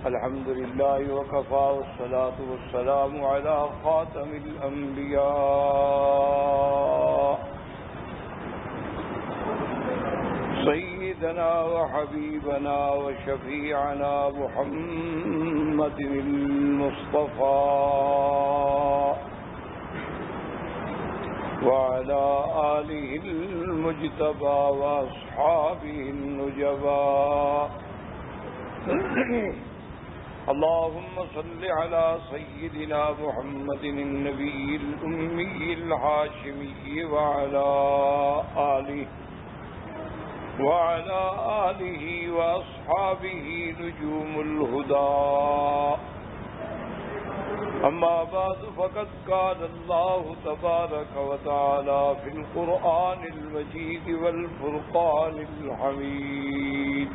الحمد لله وكفى والصلاة والسلام على خاتم الأنبياء سيدنا وحبيبنا وشفيعنا محمد المصطفى وعلى آله المجتبى وأصحابه النجبى اللهم صل على سيدنا محمد النبي الأمي الهاشمي وعلى آله وأصحابه نجوم الهدى أما بعد فقد قال الله تبارك وتعالى في القرآن المجيد والفرقان الحميد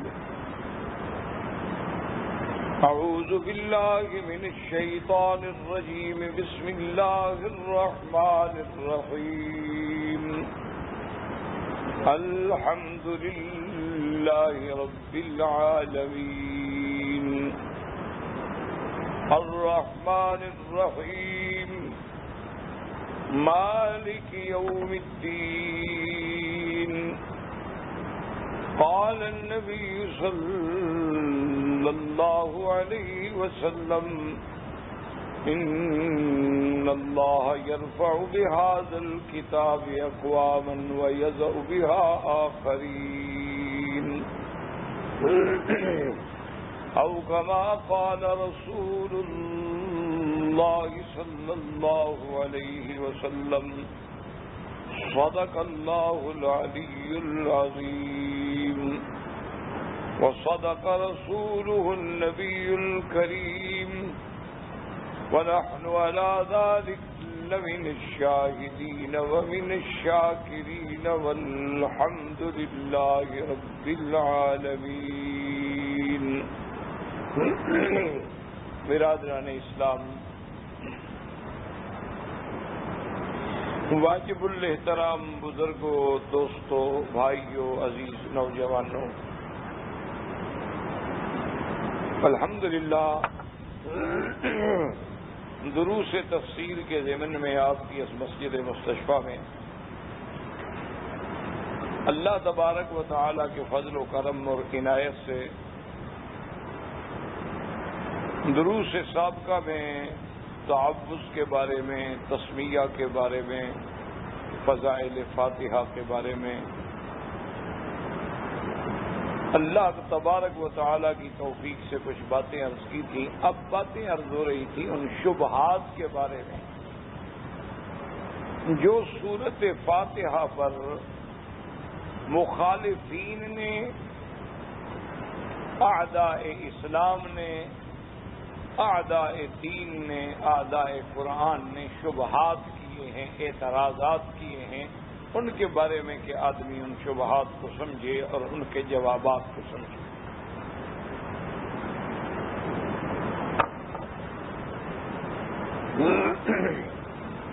أعوذ بالله من الشيطان الرجيم بسم الله الرحمن الرحيم الحمد لله رب العالمين الرحمن الرحيم مالك يوم الدين قال النبي صلى الله عليه وسلم إن الله يرفع بهذا الكتاب أقواما ويضع بها آخرين أو كما قال رسول الله صلى الله عليه وسلم صدق الله العلي العظيم وصدق رسوله النبي الكريم ونحن على ذلك لمن الشاهدين ومن الشاكرين والحمد لله رب العالمين. برادران اسلام، واجب الاحترام بزرگوں، دوستوں، بھائیوں، عزیز نوجوانوں، الحمدللہ دروس تفسیر کے ضمن میں آپ کی اس مسجد مستشفیٰ میں اللہ تبارک و تعالی کے فضل و کرم اور عنایت سے دروس سابقہ میں تعوذ کے بارے میں، تسمیہ کے بارے میں، فضائل فاتحہ کے بارے میں اللہ تبارک و تعالی کی توفیق سے کچھ باتیں عرض کی تھیں. اب باتیں عرض ہو رہی تھیں ان شبہات کے بارے میں جو سورۃ فاتحہ پر مخالفین نے، اعداء اسلام نے، اعداء دین نے، اعداء قرآن نے شبہات کیے ہیں، اعتراضات کیے ہیں، ان کے بارے میں کہ آدمی ان شبہات کو سمجھے اور ان کے جوابات کو سمجھے.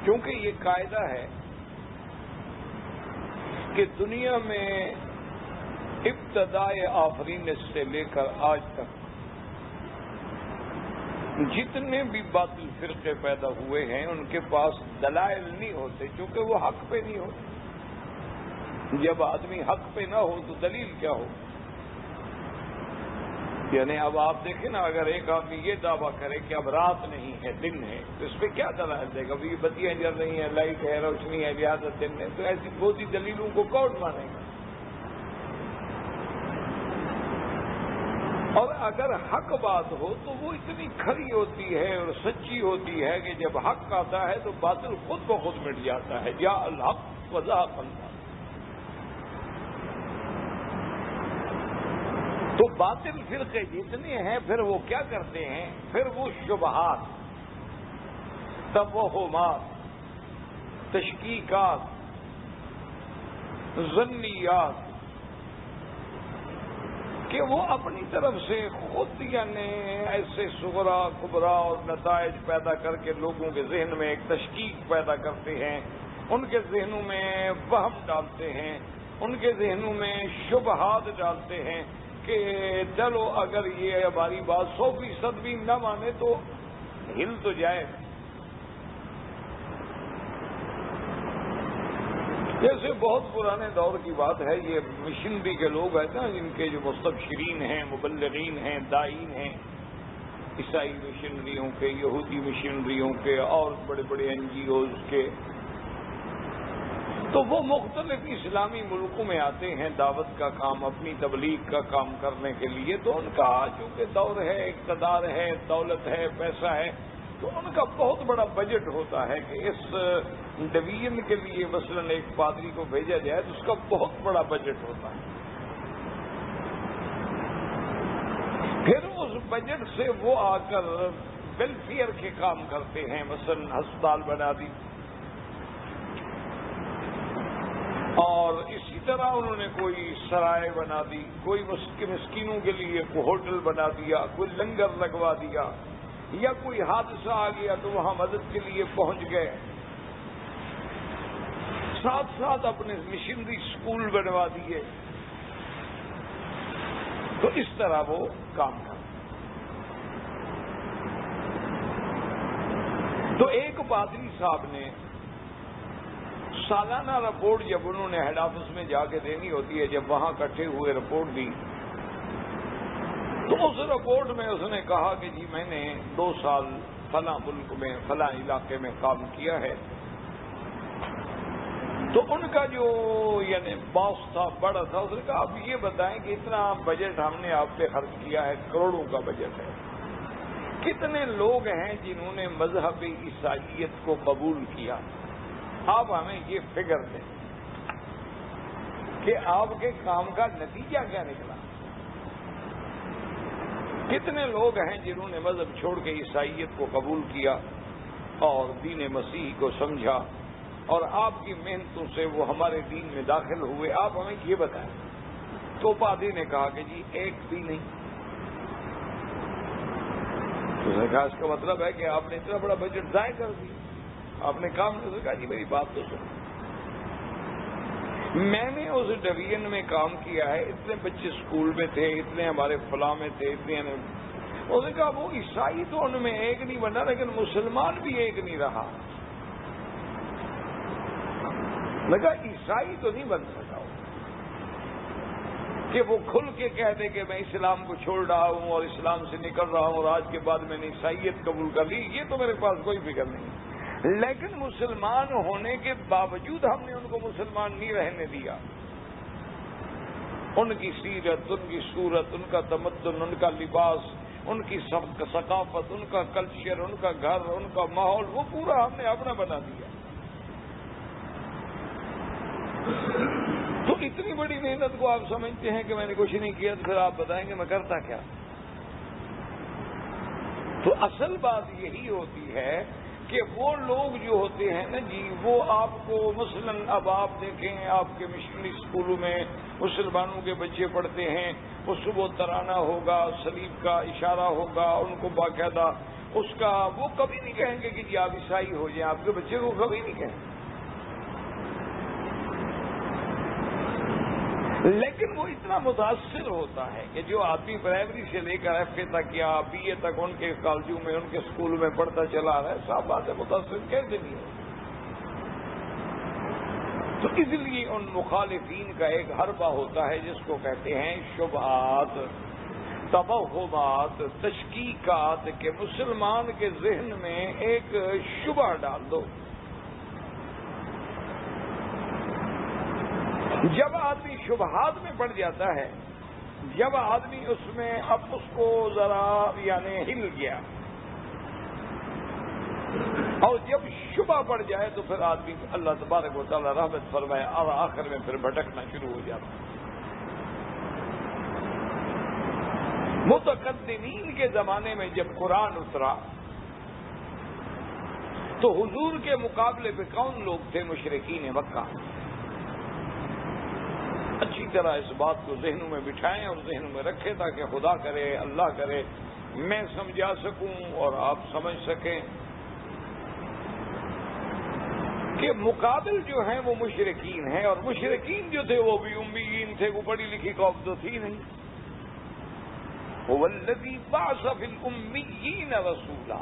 کیونکہ یہ قاعدہ ہے کہ دنیا میں ابتدائے آفرینش سے لے کر آج تک جتنے بھی باطل فرقے پیدا ہوئے ہیں ان کے پاس دلائل نہیں ہوتے، چونکہ وہ حق پہ نہیں ہوتے. جب آدمی حق پہ نہ ہو تو دلیل کیا ہو؟ یعنی اب آپ دیکھیں نا، اگر ایک آدمی یہ دعویٰ کرے کہ اب رات نہیں ہے دن ہے تو اس پہ کیا دلائل دے گا؟ یہ بتیاں جل رہی ہیں، لائٹ ہے، روشنی ہے، لہٰذا دن ہے. تو ایسی بہت سی دلیلوں کو کون مانے گا؟ اور اگر حق بات ہو تو وہ اتنی کھری ہوتی ہے اور سچی ہوتی ہے کہ جب حق آتا ہے تو باطل خود بخود مٹ جاتا ہے. یا الحق وضاحت اللہ. تو باطل فرقے جتنے ہیں پھر وہ کیا کرتے ہیں؟ پھر وہ شبہات، توہمات، تشکیکات، ظنیات کہ وہ اپنی طرف سے خود یعنی ایسے صغرا کبرا اور نتائج پیدا کر کے لوگوں کے ذہن میں ایک تشکیک پیدا کرتے ہیں، ان کے ذہنوں میں وہم ڈالتے ہیں، ان کے ذہنوں میں شبہات ڈالتے ہیں کہ چلو اگر یہ ہماری بات 100% بھی نہ مانے تو ہل تو جائے. جیسے بہت پرانے دور کی بات ہے، یہ مشنری کے لوگ ہیں نا، جن کے جو مستبشرین ہیں، مبلغین ہیں، داعین ہیں، عیسائی مشنریوں کے، یہودی مشنریوں کے اور بڑے بڑے NGOs کے، تو وہ مختلف اسلامی ملکوں میں آتے ہیں دعوت کا کام، اپنی تبلیغ کا کام کرنے کے لیے. تو ان کا چونکہ دور ہے، اقتدار ہے، دولت ہے، پیسہ ہے، تو ان کا بہت بڑا بجٹ ہوتا ہے کہ اس ڈویژن کے لیے مثلا ایک پادری کو بھیجا جائے تو اس کا بہت بڑا بجٹ ہوتا ہے. پھر اس بجٹ سے وہ آ کر ویلفیئر کے کام کرتے ہیں، مثلا ہسپتال بنا دی، اور اسی طرح انہوں نے کوئی سرائے بنا دی، کوئی مسکینوں کے لیے کوئی ہوٹل بنا دیا، کوئی لنگر لگوا دیا، یا کوئی حادثہ آ گیا تو وہاں مدد کے لیے پہنچ گئے. ساتھ ساتھ اپنے مشنری اسکول بنوا دیے. تو اس طرح وہ کام کرتے. تو ایک پادری صاحب نے سالانہ رپورٹ جب انہوں نے ہیڈ آفس میں جا کے دینی ہوتی ہے، جب وہاں اکٹھے ہوئے رپورٹ دی، تو اس رپورٹ میں اس نے کہا کہ جی میں نے 2 سال فلاں ملک میں فلاں علاقے میں کام کیا ہے. تو ان کا جو یعنی باس تھا، بڑا تھا، اس نے کہا آپ یہ بتائیں کہ اتنا بجٹ ہم نے آپ پہ خرچ کیا ہے، کروڑوں کا بجٹ ہے، کتنے لوگ ہیں جنہوں نے مذہب عیسائیت کو قبول کیا؟ آپ ہمیں یہ فگر دیں کہ آپ کے کام کا نتیجہ کیا نکلا. کتنے لوگ ہیں جنہوں نے مذہب چھوڑ کے عیسائیت کو قبول کیا اور دین مسیح کو سمجھا، اور آپ کی محنتوں سے وہ ہمارے دین میں داخل ہوئے، آپ ہمیں یہ بتائیں. تو پادری نے کہا کہ جی ایک بھی نہیں. اس نے کہا اس کا مطلب ہے کہ آپ نے اتنا بڑا بجٹ ضائع کر دیا، آپ نے کام نہیں کہا. جی میری بات تو سن، میں نے اس ڈویژن میں کام کیا ہے، اتنے بچے اسکول میں تھے، اتنے ہمارے فلاں میں تھے، اتنے. اس نے کہا وہ عیسائی تو ان میں ایک نہیں بنا، لیکن مسلمان بھی ایک نہیں رہا. میں کہا عیسائی تو نہیں بن سکا کہ وہ کھل کے کہہ دے کہ میں اسلام کو چھوڑ رہا ہوں اور اسلام سے نکل رہا ہوں اور آج کے بعد میں نے عیسائیت قبول کر لی. یہ تو میرے پاس کوئی فکر نہیں. لیکن مسلمان ہونے کے باوجود ہم نے ان کو مسلمان نہیں رہنے دیا. ان کی سیرت، ان کی صورت، ان کا تمدن، ان کا لباس، ان کی ثقافت، ان کا کلچر، ان کا گھر، ان کا ماحول، وہ پورا ہم نے اپنا بنا دیا. تو اتنی بڑی محنت کو آپ سمجھتے ہیں کہ میں نے کچھ نہیں کیا، تو پھر آپ بتائیں گے میں کرتا کیا؟ تو اصل بات یہی ہوتی ہے کہ وہ لوگ جو ہوتے ہیں نا جی، وہ آپ کو مثلا اب آپ دیکھیں آپ کے مشنری اسکولوں میں مسلمانوں کے بچے پڑھتے ہیں، وہ صبح ترانہ ہوگا، صلیب کا اشارہ ہوگا، ان کو باقاعدہ اس کا وہ کبھی نہیں کہیں گے کہ جی آپ عیسائی ہو جائیں، آپ کے بچے کو کبھی نہیں کہیں. لیکن وہ اتنا متاثر ہوتا ہے کہ جو آدمی پرائمری سے لے کر ایف اے تک یا BA تک ان کے کالجوں میں، ان کے اسکول میں پڑھتا چلا رہا ہے، صاف بات ہے متاثر کیسے نہیں ہے. تو اس لیے ان مخالفین کا ایک حربہ ہوتا ہے جس کو کہتے ہیں شبہات، توہمات، تشکیکات، کہ مسلمان کے ذہن میں ایک شبہ ڈال دو. جب آدمی شبہات میں پڑ جاتا ہے، جب آدمی اس میں اب اس کو ذرا یعنی ہل گیا، اور جب شبہ پڑ جائے تو پھر آدمی اللہ تبارک و تعالی رحمت فرمائے اور آخر میں پھر بھٹکنا شروع ہو جاتا. متقدمین کے زمانے میں جب قرآن اترا تو حضور کے مقابلے پہ کون لوگ تھے؟ مشرکین مکہ. اچھی طرح اس بات کو ذہنوں میں بٹھائیں اور ذہنوں میں رکھیں تاکہ خدا کرے، اللہ کرے، میں سمجھا سکوں اور آپ سمجھ سکیں کہ مقابل جو ہیں وہ مشرکین ہیں، اور مشرکین جو تھے وہ بھی امیین تھے، وہ پڑھی لکھی قوم تو تھی نہیں. هو الذی بعث فی الامیین رسولا،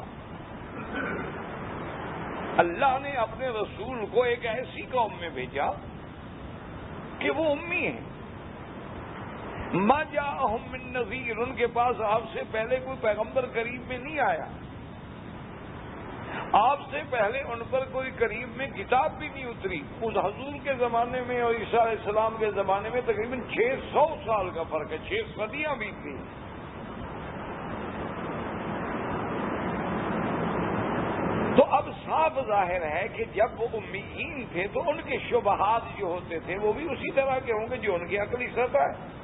اللہ نے اپنے رسول کو ایک ایسی قوم میں بھیجا کہ وہ امی ہیں. ما جاءہم من نذیر، ان کے پاس آپ سے پہلے کوئی پیغمبر قریب میں نہیں آیا، آپ سے پہلے ان پر کوئی قریب میں کتاب بھی نہیں اتری. اس حضور کے زمانے میں اور عیسیٰ علیہ السلام کے زمانے میں تقریباً 600 سال کا فرق ہے، 6 صدیاں بیت گئی. تو اب صاف ظاہر ہے کہ جب وہ امیین تھے تو ان کے شبہات جو ہوتے تھے وہ بھی اسی طرح کے ہوں گے جو ان کی عقلی سطح ہے.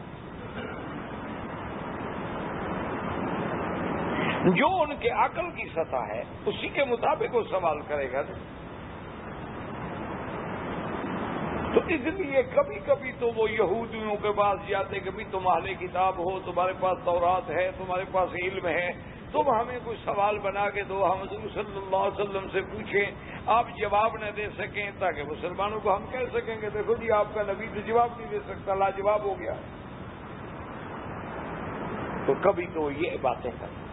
جو ان کے عقل کی سطح ہے اسی کے مطابق وہ سوال کرے گا. تو اس لیے کبھی کبھی تو وہ یہودیوں کے پاس جاتے کہ بھی تم اہل کتاب ہو، تمہارے پاس تورات ہے، تمہارے پاس علم ہے، تم ہمیں کوئی سوال بنا کے دو، ہم حضور صلی اللہ علیہ وسلم سے پوچھیں، آپ جواب نہ دے سکیں تاکہ مسلمانوں کو ہم کہہ سکیں کہ دیکھو جی آپ کا نبی تو جواب نہیں دے سکتا، لاجواب ہو گیا. تو کبھی تو یہ باتیں کرتے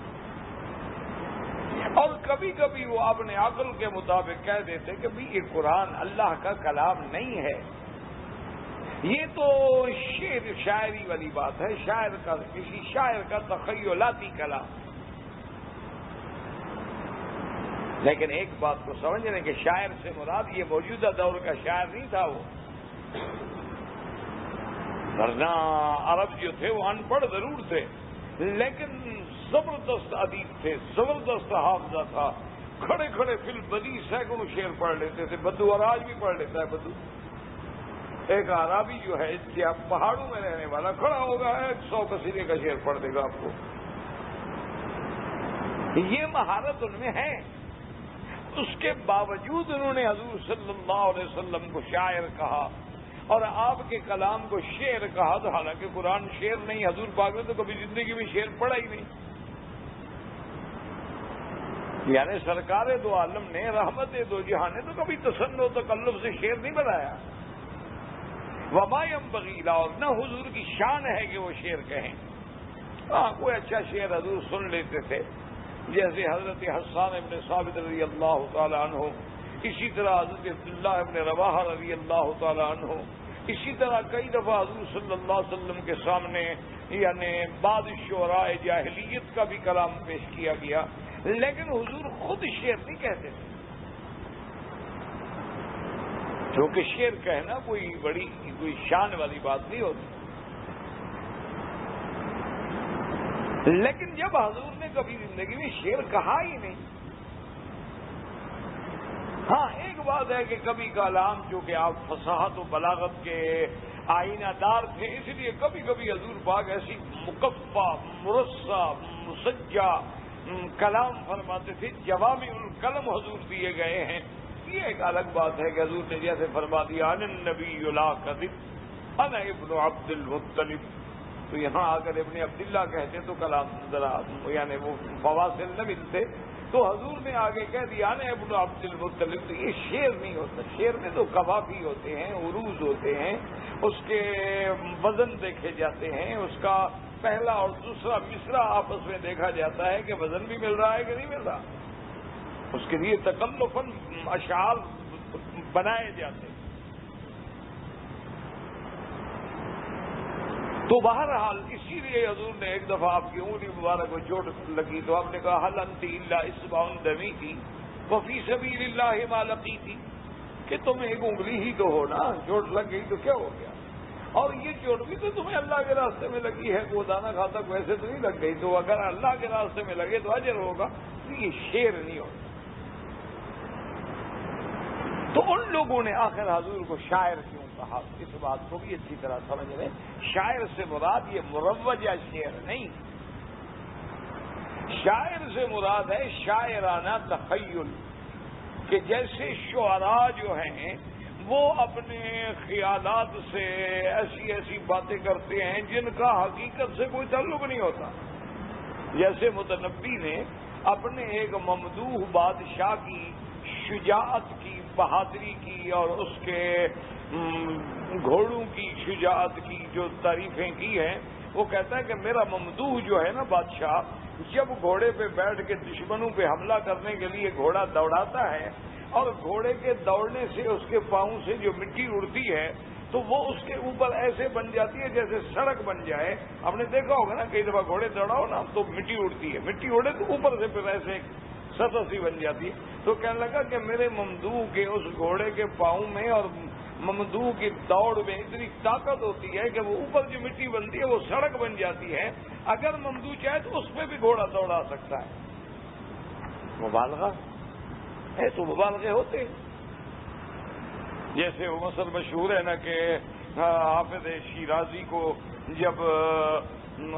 اور کبھی کبھی وہ اپنے عقل کے مطابق کہہ دیتے کہ بھی یہ قرآن اللہ کا کلام نہیں ہے، یہ تو شعر شاعری والی بات ہے، شاعر کا کسی شاعر کا تخیلاتی کلام. لیکن ایک بات کو سمجھ لیں کہ شاعر سے مراد یہ موجودہ دور کا شاعر نہیں تھا، وہ ورنہ عرب جو تھے وہ ان پڑھ ضرور تھے لیکن زبردست ادیب تھے، زبردست حافظہ تھا، کھڑے کھڑے فی البدی سینکڑوں شعر پڑھ لیتے تھے. بدو اور آج بھی پڑھ لیتا ہے بدو. ایک عربی جو ہے اس کے پہاڑوں میں رہنے والا کھڑا ہوگا 100 قصیدے کا شعر پڑھ دے گا آپ کو. یہ مہارت ان میں ہے. اس کے باوجود انہوں نے حضور صلی اللہ علیہ وسلم کو شاعر کہا اور آپ کے کلام کو شعر کہا. تو حالانکہ قرآن شعر نہیں، حضور پاک نے تو کبھی زندگی میں شعر پڑھا ہی نہیں. یعنی سرکار دو عالم نے، رحمت دو جہان نے تو کبھی تسن و تکلف سے شعر نہیں بنایا. وما ينبغي له، اور نہ حضور کی شان ہے کہ وہ شعر کہیں. ہاں کوئی اچھا شعر حضور سن لیتے تھے، جیسے حضرت حسان ابن ثابت رضی اللہ تعالی عنہ، اسی طرح حضرت عبداللہ ابن رواحہ رضی اللہ تعالی عنہ، اسی طرح کئی دفعہ حضور صلی اللہ علیہ وسلم کے سامنے یعنی بعض شعراء جاہلیت کا بھی کلام پیش کیا گیا، لیکن حضور خود شعر نہیں کہتے تھے. کیونکہ شعر کہنا کوئی شان والی بات نہیں ہوتی. لیکن جب حضور نے کبھی زندگی میں شعر کہا ہی نہیں. ہاں ایک بات ہے کہ کبھی کلام چونکہ آپ فصاحت و بلاغت کے آئینہ دار تھے، اس لیے کبھی کبھی حضور پاک ایسی مکفہ مرصع مسجع کلام فرماتے تھے. جوامع الکلم حضور دیے گئے ہیں. یہ ایک الگ بات ہے کہ حضور نے جیسے فرما دیا ان النبی لا کذب انا ابن عبد المطلب، تو یہاں اگر ابن عبداللہ کہتے تو کلام ذرا یعنی وہ فواصل نہ ملتے. تو حضور نے آگے کہہ دیا انا ابن عبد المطلب. تو یہ شعر نہیں ہوتا. شعر میں تو قوافی ہوتے ہیں، عروض ہوتے ہیں، اس کے وزن دیکھے جاتے ہیں، اس کا پہلا اور دوسرا مصرع آپس میں دیکھا جاتا ہے کہ وزن بھی مل رہا ہے کہ نہیں مل رہا. اس کے لیے تکلفاً اشعار بنائے جاتے ہیں. تو بہرحال اسی لیے حضور نے ایک دفعہ آپ کی انگلی مبارک کو چوٹ لگی تو آپ نے کہا حل انت الا اصبع دمیتی وفی سبیل اللہ ما لقیتی، کہ تم ایک انگلی ہی تو ہو نا، چوٹ لگ گئی تو کیا ہو گیا، اور یہ چوٹ بھی تو تمہیں اللہ کے راستے میں لگی ہے، وہ دانا کھاتا ویسے تو نہیں لگ گئی، تو اگر اللہ کے راستے میں لگے تو اجر ہوگا. یہ شعر نہیں ہوتا. تو ان لوگوں نے آخر حضور کو شاعر کیوں کہا، اس بات کو بھی اچھی طرح سمجھ لیں. شاعر سے مراد یہ مروجہ شعر نہیں، شاعر سے مراد ہے شاعرانہ تخیل، کہ جیسے شعراء جو ہیں وہ اپنے خیالات سے ایسی ایسی باتیں کرتے ہیں جن کا حقیقت سے کوئی تعلق نہیں ہوتا. جیسے متنبی نے اپنے ایک ممدوح بادشاہ کی شجاعت کی، بہادری کی اور اس کے گھوڑوں کی شجاعت کی جو تعریفیں کی ہیں، وہ کہتا ہے کہ میرا ممدوح جو ہے نا بادشاہ، جب گھوڑے پہ بیٹھ کے دشمنوں پہ حملہ کرنے کے لیے گھوڑا دوڑاتا ہے اور گھوڑے کے دوڑنے سے اس کے پاؤں سے جو مٹی اڑتی ہے تو وہ اس کے اوپر ایسے بن جاتی ہے جیسے سڑک بن جائے. آپ نے دیکھا ہوگا نا کئی دفعہ گھوڑے دوڑاؤ نا تو مٹی اڑتی ہے، مٹی اڑے تو اوپر سے پھر ایسے سطح سی بن جاتی ہے. تو کہنے لگا کہ میرے ممدوح کے اس گھوڑے کے پاؤں میں اور ممدوح کی دوڑ میں اتنی طاقت ہوتی ہے کہ وہ اوپر جو مٹی بنتی ہے وہ سڑک بن جاتی ہے. اگر ممدوح چاہے تو اس پہ بھی گھوڑا دوڑا سکتا ہے. مبالغہ ہے تو مبالغے ہوتے، جیسے وہ مثل مشہور ہے نا کہ حافظ شیرازی کو جب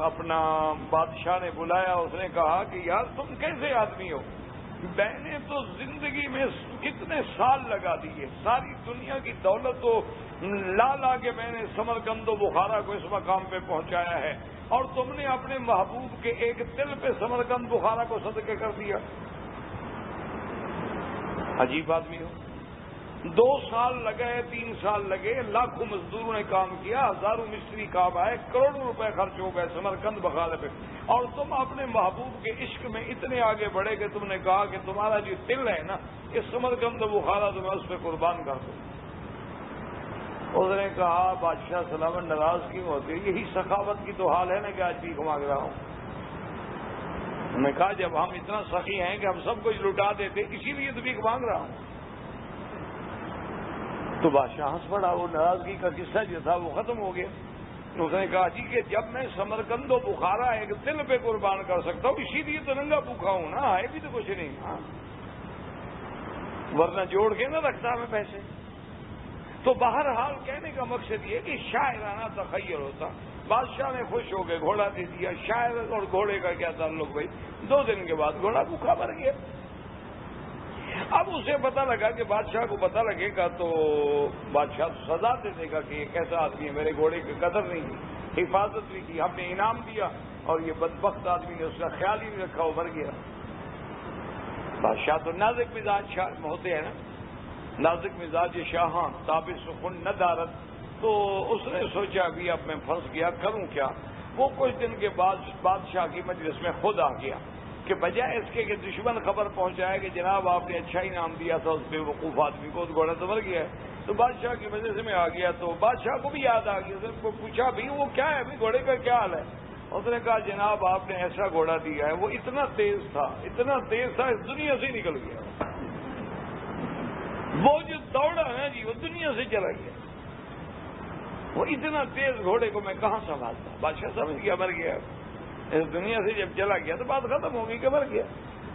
اپنا بادشاہ نے بلایا، اس نے کہا کہ یار تم کیسے آدمی ہو، میں نے تو زندگی میں کتنے سال لگا دیے، ساری دنیا کی دولت تو لا کے میں نے سمرقند و بخارا کو اس مقام پہ پہنچایا ہے، اور تم نے اپنے محبوب کے ایک دل پہ سمرقند بخارا کو صدقے کر دیا. عجیب آدمی ہو. 2 سال لگے، 3 سال لگے، لاکھوں مزدوروں نے کام کیا، ہزاروں مستری کام آئے، کروڑوں روپے خرچ ہو گئے سمرقند بخارا پہ، اور تم اپنے محبوب کے عشق میں اتنے آگے بڑھے کہ تم نے کہا کہ تمہارا جو دل ہے نا یہ سمرقند بخارا تو میں اس پہ قربان کر دوں. اس نے کہا بادشاہ سلامت ناراض کیوں ہوتے، یہی سخاوت کی تو حال ہے نا کہ آج بھیک مانگ رہا ہوں. انہوں نے کہا جب ہم اتنا سخی ہیں کہ ہم سب کچھ لٹا دیتے اسی لیے تو بھیک مانگ رہا ہوں. تو بادشاہ ہنس پڑا، وہ ناراضگی کا قصہ جو تھا وہ ختم ہو گیا. اس نے کہا جی کہ جب میں سمرقند و بخارا ایک دل پہ قربان کر سکتا ہوں اسی لیے تو ننگا بھوکا ہوں نا، ہے بھی تو کچھ نہیں، ہاں ورنہ جوڑ کے نہ رکھتا میں پیسے. تو بہرحال کہنے کا مقصد یہ کہ شاعرانہ تخیل ہوتا. بادشاہ نے خوش ہو کے گھوڑا دے دیا. شاعر اور گھوڑے کا کیا تعلق بھائی؟ 2 دن کے بعد گھوڑا بھوکا مر گیا. اب اسے پتہ لگا کہ بادشاہ کو پتہ لگے گا تو بادشاہ سزا دے دے گا کہ یہ کیسا آدمی ہے، میرے گھوڑے کی قدر نہیں کی، حفاظت نہیں کی، ہم نے انعام دیا اور یہ بدبخت آدمی نے اس کا خیال ہی نہیں رکھا، وہ مر گیا. بادشاہ تو نازک مزاج ہوتے ہیں نا، نازک مزاج شاہاں تاب سخن نہ دارت. تو اس نے سوچا ابھی اب میں پھنس گیا، کروں کیا. وہ کچھ دن کے بعد بادشاہ کی مجلس میں خود آ گیا کہ بجائے اس کے کہ دشمن خبر پہنچائے کہ جناب آپ نے اچھا انعام دیا تھا اس بے وقوف آدمی کو، گھوڑا تو مر گیا ہے. تو بادشاہ کی مجلس میں آ گیا تو بادشاہ کو بھی یاد آ گیا. اس کو پوچھا بھی وہ کیا ہے ابھی گھوڑے کا کیا حال ہے. اس نے کہا جناب آپ نے ایسا گھوڑا دیا ہے وہ اتنا تیز تھا اس دنیا سے نکل گیا. وہ جو دوڑا ہے جی وہ دنیا سے چلا گیا. وہ اتنا تیز گھوڑے کو میں کہاں سنبھالتا. بادشاہ سمجھ گیا مر گیا، اس دنیا سے جب چلا گیا تو بات ختم ہو گئی کہ مر گیا.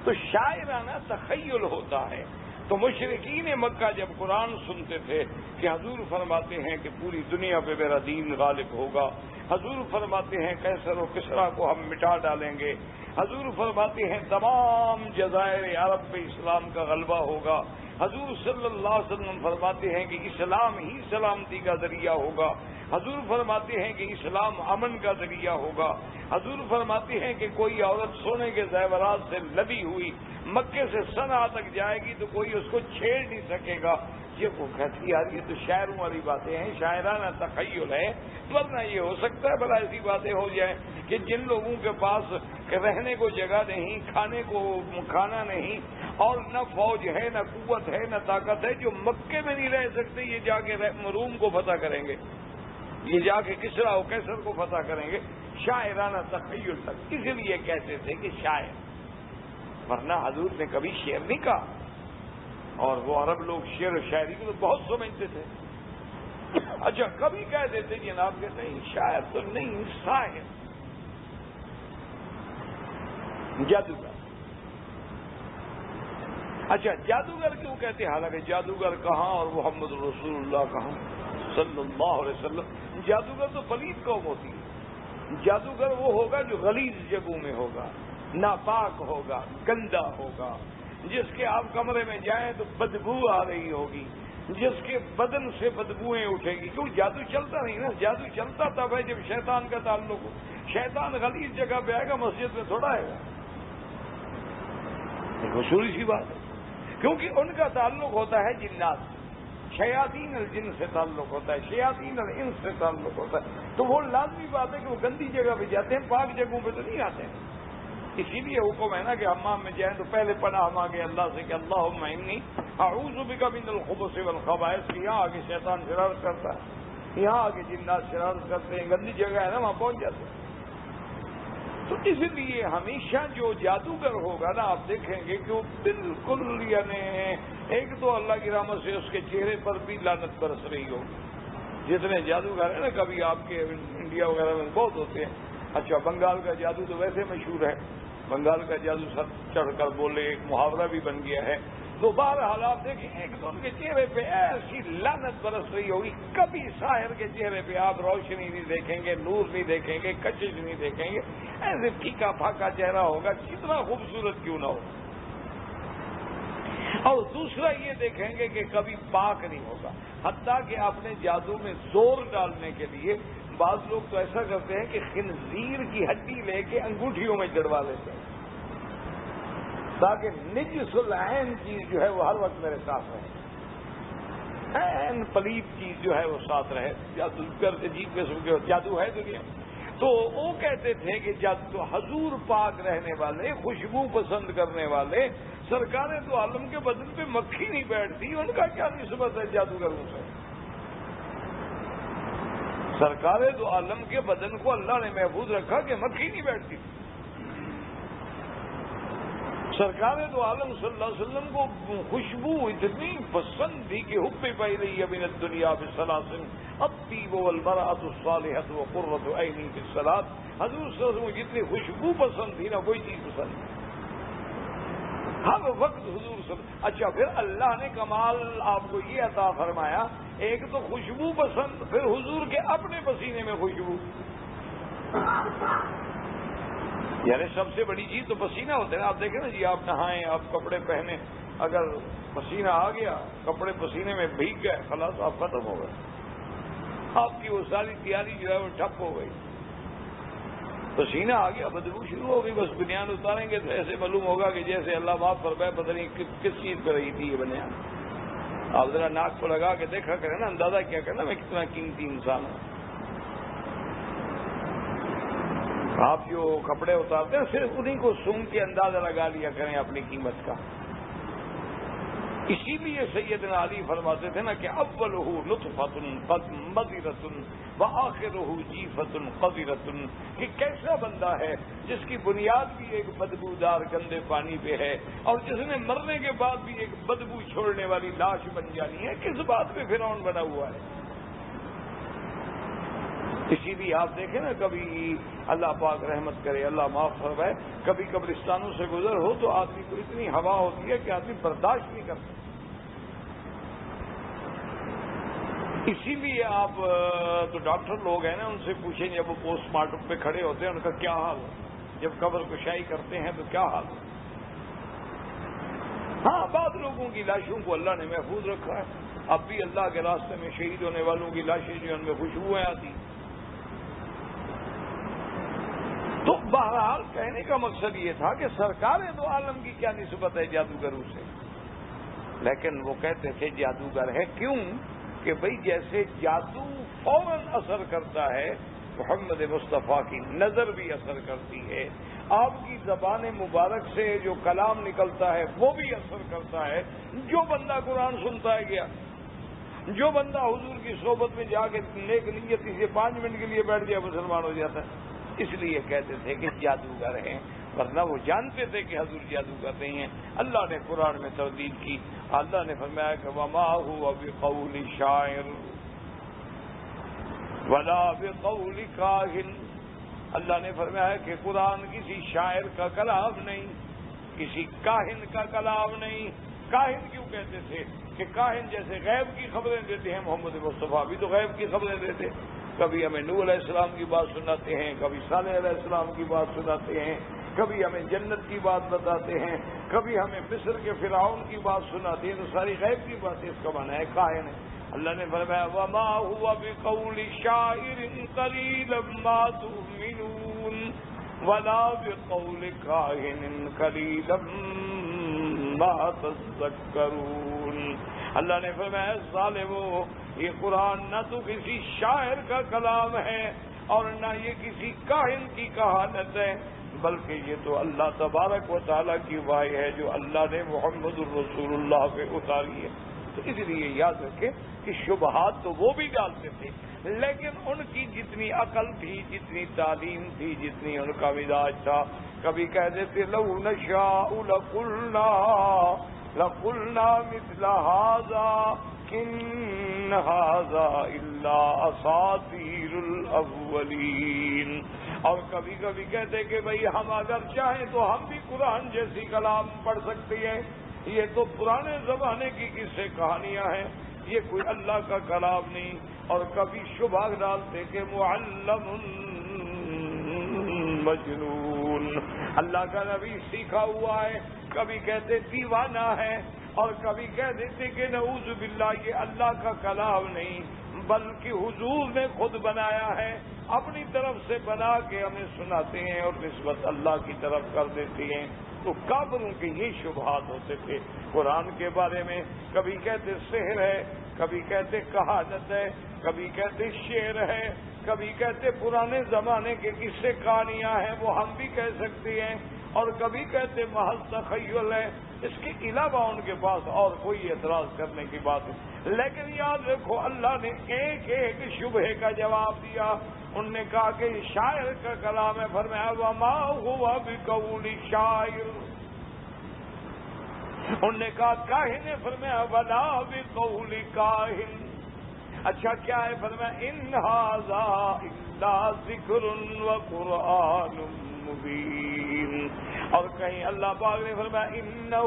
تو شاعرانہ تخیل ہوتا ہے. تو مشرکین مکہ جب قرآن سنتے تھے کہ حضور فرماتے ہیں کہ پوری دنیا پہ میرا دین غالب ہوگا، حضور فرماتے ہیں قیصر و کسریٰ کو ہم مٹا ڈالیں گے، حضور فرماتے ہیں تمام جزائر عرب پہ اسلام کا غلبہ ہوگا، حضور صلی اللہ علیہ وسلم فرماتے ہیں کہ اسلام ہی سلامتی کا ذریعہ ہوگا، حضور فرماتے ہیں کہ اسلام امن کا ذریعہ ہوگا، حضور فرماتے ہیں کہ کوئی عورت سونے کے زیورات سے لدی ہوئی مکے سے صنعا تک جائے گی تو کوئی اس کو چھیڑ نہیں سکے گا. یہ وہ کہتی یار یہ تو شاعروں والی باتیں ہیں، شاعرانہ تخیل ہے. ورنہ یہ ہو سکتا ہے بھلا ایسی باتیں ہو جائیں کہ جن لوگوں کے پاس رہنے کو جگہ نہیں، کھانے کو کھانا نہیں، اور نہ فوج ہے، نہ قوت ہے، نہ طاقت ہے، جو مکے میں نہیں رہ سکتے یہ جا کے روم کو فتح کریں گے، یہ جا کے کسریٰ و قیصر کو فتح کریں گے. شاعرانہ تخیل تک اسی لیے کہتے تھے کہ شاعر، ورنہ حضور نے کبھی شعر نہیں کہا. اور وہ عرب لوگ شعر و شاعری کو تو بہت سمجھتے تھے. اچھا کبھی کہہ دیتے جناب کہ نہیں شاعر تو نہیں، شاعر جادوگر. اچھا جادوگر کیوں کہتے ہیں؟ حالانکہ جادوگر کہاں اور محمد رسول اللہ کہاں صلی اللہ علیہ وسلم. جادوگر تو پلید قوم ہوتی ہے. جادوگر وہ ہوگا جو غلیظ جگہوں میں ہوگا، ناپاک ہوگا، گندا ہوگا، جس کے آپ کمرے میں جائیں تو بدبو آ رہی ہوگی، جس کے بدن سے بدبوئیں اٹھے گی. کیوں جادو چلتا نہیں نا. جادو چلتا تب ہے جب شیطان کا تعلق ہو. شیطان غلیظ جگہ پہ آئے گا، مسجد میں تھوڑا آئے گا. ایک اصولی سی بات ہے، کیونکہ ان کا تعلق ہوتا ہے جنات سے. شیاطین الجن سے تعلق ہوتا ہے، شیاطین الانس سے تعلق ہوتا ہے، تو وہ لازمی بات ہے کہ وہ گندی جگہ پہ جاتے ہیں، پاک جگہوں پہ تو نہیں آتے ہیں۔ اسی لیے حکم ہے نا کہ حمام میں جائیں تو پہلے پناہ مانگے اللہ سے کہ اللہم انی اعوذ بک من الخبث والخبائث۔ یہاں آگے شیطان شرارت کرتا ہے، یہاں آگے جنات شرارت کرتے ہیں، گندی جگہ ہے نا وہاں پہنچ جاتے ہیں۔ تو اس لیے ہمیشہ جو جادوگر ہوگا نا آپ دیکھیں گے کہ وہ بالکل یعنی ایک تو اللہ کی رحمت سے اس کے چہرے پر بھی لعنت برس رہی ہوگی۔ جتنے جادوگر ہیں نا کبھی آپ کے انڈیا وغیرہ میں بہت ہوتے ہیں۔ اچھا بنگال کا جادو تو ویسے مشہور ہے، بنگال کا جادو سر چڑھ کر بولے ایک محاورہ بھی بن گیا ہے۔ تو بہرحال آپ دیکھیں ایک تو ان کے چہرے پہ ایسی لعنت برس رہی ہوگی، کبھی ساحر کے چہرے پہ آپ روشنی نہیں دیکھیں گے، نور نہیں دیکھیں گے، کشش نہیں دیکھیں گے، ایسے پھیکا پھاکا چہرہ ہوگا کتنا خوبصورت کیوں نہ ہو۔ اور دوسرا یہ دیکھیں گے کہ کبھی پاک نہیں ہوگا، حتیٰ کہ اپنے جادو میں زور ڈالنے کے لیے بعض لوگ تو ایسا کرتے ہیں کہ خنزیر کی ہڈی لے کے انگوٹھیوں میں جڑوا لیتے ہیں تاکہ نجس العین چیز جو ہے وہ ہر وقت میرے ساتھ رہے، عین پلیت چیز جو ہے وہ ساتھ رہے۔ جادوگر عجیب قسم کے جادو ہے دنیا میں۔ تو وہ کہتے تھے کہ جادو حضور پاک رہنے والے، خوشبو پسند کرنے والے، سرکار دو عالم کے بدن پہ مکھی نہیں بیٹھتی، ان کا کیا نسبت ہے جادوگروں سے؟ سرکار دو عالم کے بدن کو اللہ نے محفوظ رکھا کہ مکھی نہیں بیٹھتی۔ سرکار دو عالم صلی اللہ علیہ وسلم کو خوشبو اتنی پسند تھی کہ حب پہلے من الدنیا بسلاسل الطیب والمرأة الصالحة وقرۃ عینی بالصلاۃ۔ حضور صلی اللہ علیہ وسلم کو جتنی خوشبو پسند تھی نا کوئی چیز پسند نہیں، ہر وقت حضور صلی اللہ۔ اچھا پھر اللہ نے کمال آپ کو یہ عطا فرمایا، ایک تو خوشبو پسند، پھر حضور کے اپنے پسینے میں خوشبو، یعنی سب سے بڑی چیز تو پسینہ ہوتا ہے نا۔ آپ دیکھیں نا جی، آپ نہائیں، آپ کپڑے پہنے، اگر پسینہ آ گیا، کپڑے پسینے میں بھیگ گئے، خلاص آپ ختم ہو گئے، آپ کی وہ ساری تیاری جو ہے وہ ٹھپ ہو گئی۔ پسینہ آ گیا، بدبو شروع ہو گئی، بس بنیان اتاریں گے تو ایسے معلوم ہوگا کہ جیسے اللہ معاف فرمائے پتہ نہیں کس چیز پہ رہی تھی یہ بنیان۔ آپ ذرا ناک کو لگا کے دیکھا کریں نا، اندازہ کیا کرنا میں کتنا قیمتی انسان ہوں۔ آپ جو کپڑے اتارتے ہیں صرف انہیں کو سونگ کے اندازہ لگا لیا کریں اپنی قیمت کا۔ اسی لیے سیدنا علی فرماتے تھے نا کہ اولہ لطفۃ مضرۃ وآخرہ جیفۃ قذرۃ، کہ کیسا بندہ ہے جس کی بنیاد بھی ایک بدبودار گندے پانی پہ ہے اور جس نے مرنے کے بعد بھی ایک بدبو چھوڑنے والی لاش بن جانی ہے، کس بات پہ فرعون بنا ہوا ہے۔ اسی لیے آپ دیکھیں نا، کبھی اللہ پاک رحمت کرے، اللہ معاف فرمائے، کبھی قبرستانوں سے گزر ہو تو آدمی کو اتنی ہوا ہوتی ہے کہ آدمی برداشت نہیں کرتا۔ اسی لیے آپ تو ڈاکٹر لوگ ہیں نا، ان سے پوچھیں جب وہ پوسٹ مارٹم پہ کھڑے ہوتے ہیں ان کا کیا حال ہے، جب قبر کشائی کرتے ہیں تو کیا حال ہے۔ ہاں بعض لوگوں کی لاشوں کو اللہ نے محفوظ رکھا ہے، اب بھی اللہ کے راستے میں شہید ہونے والوں کی لاشیں جو ان میں خوشبوئیں آتی۔ تو بہرحال کہنے کا مقصد یہ تھا کہ سرکار دو عالم کی کیا نسبت ہے جادوگروں سے، لیکن وہ کہتے تھے جادوگر ہے، کیوں کہ بھئی جیسے جادو فوراً اثر کرتا ہے، محمد مصطفیٰ کی نظر بھی اثر کرتی ہے، آپ کی زبان مبارک سے جو کلام نکلتا ہے وہ بھی اثر کرتا ہے۔ جو بندہ قرآن سنتا ہے گیا، جو بندہ حضور کی صحبت میں جا کے نیک نیتی سے 5 منٹ کے لیے بیٹھ گیا مسلمان ہو جاتا ہے۔ اس لیے کہتے تھے کہ جادوگر ہیں، ورنہ وہ جانتے تھے کہ حضور جادوگر نہیں ہیں۔ اللہ نے قرآن میں تردید کی، اللہ نے فرمایا کہ وما هو بقول شاعر ولا بقول کاہن۔ اللہ نے فرمایا کہ قرآن کسی شاعر کا کلام نہیں، کسی کاہن کا کلام نہیں۔ کاہن کیوں کہتے تھے کہ کاہن جیسے غیب کی خبریں دیتے ہیں، محمد مصطفیٰ بھی تو غیب کی خبریں دیتے، کبھی ہمیں نوح علیہ السلام کی بات سناتے ہیں، کبھی صالح علیہ السلام کی بات سناتے ہیں، کبھی ہمیں جنت کی بات بتاتے ہیں، کبھی ہمیں مصر کے فرعون کی بات سناتے ہیں، تو ساری غیب کی باتیں اس کا معنی ہے کاہن ہے۔ اللہ نے فرمایا وما هو بقول شاعر قلیلا ما تؤمنون ولا بقول کاہن قلیلا ما تذکرون۔ اللہ نے فرمایا ظالمو، یہ قرآن نہ تو کسی شاعر کا کلام ہے اور نہ یہ کسی کاہن کی کہانت ہے، بلکہ یہ تو اللہ تبارک و تعالیٰ کی وحی ہے جو اللہ نے محمد الرسول اللہ پہ اتاری ہے۔ تو اس لیے یاد رکھیں کہ شبہات تو وہ بھی ڈالتے تھے، لیکن ان کی جتنی عقل تھی، جتنی تعلیم تھی، جتنی ان کا مزاج تھا، کبھی کہہ دیتے لو نشاء لقلنا مثل هذا ان هذا الا اساطیر الاولین، اور کبھی کبھی کہتے کہ بھئی ہم اگر چاہیں تو ہم بھی قرآن جیسی کلام پڑھ سکتے ہیں، یہ تو پرانے زمانے کی قصے کہانیاں ہیں، یہ کوئی اللہ کا کلام نہیں۔ اور کبھی شبہ ڈالتے کہ معلم مجنون، اللہ کا نبی سیکھا ہوا ہے، کبھی کہتے دیوانہ ہے، اور کبھی کہہ دیتے کہ نعوذ باللہ یہ اللہ کا کلام نہیں بلکہ حضور نے خود بنایا ہے، اپنی طرف سے بنا کے ہمیں سناتے ہیں اور نسبت اللہ کی طرف کر دیتے ہیں۔ تو کافروں کے یہ شبہات ہوتے تھے قرآن کے بارے میں، کبھی کہتے سحر ہے، کبھی کہتے کہانت ہے، کبھی کہتے شعر ہے، کبھی کہتے پرانے زمانے کے قصے کہانیاں ہیں وہ ہم بھی کہہ سکتے ہیں، اور کبھی کہتے محض تخیل ہے۔ اس کے علاوہ ان کے پاس اور کوئی اعتراض کرنے کی بات نہیں، لیکن یاد رکھو اللہ نے ایک ایک شبہے کا جواب دیا۔ ان نے کہا کہ شاعر کا کلام ہے، فرمایا وما هو بقول شاعر۔ ان نے کہا کاہن ہے، فرمایا ولا بقول کاہن۔ اچھا کیا ہے؟ فرمایا ان ھذا الا ذکر وقرآن مبین۔ اور کہیں اللہ پاک نے فرمایا انہ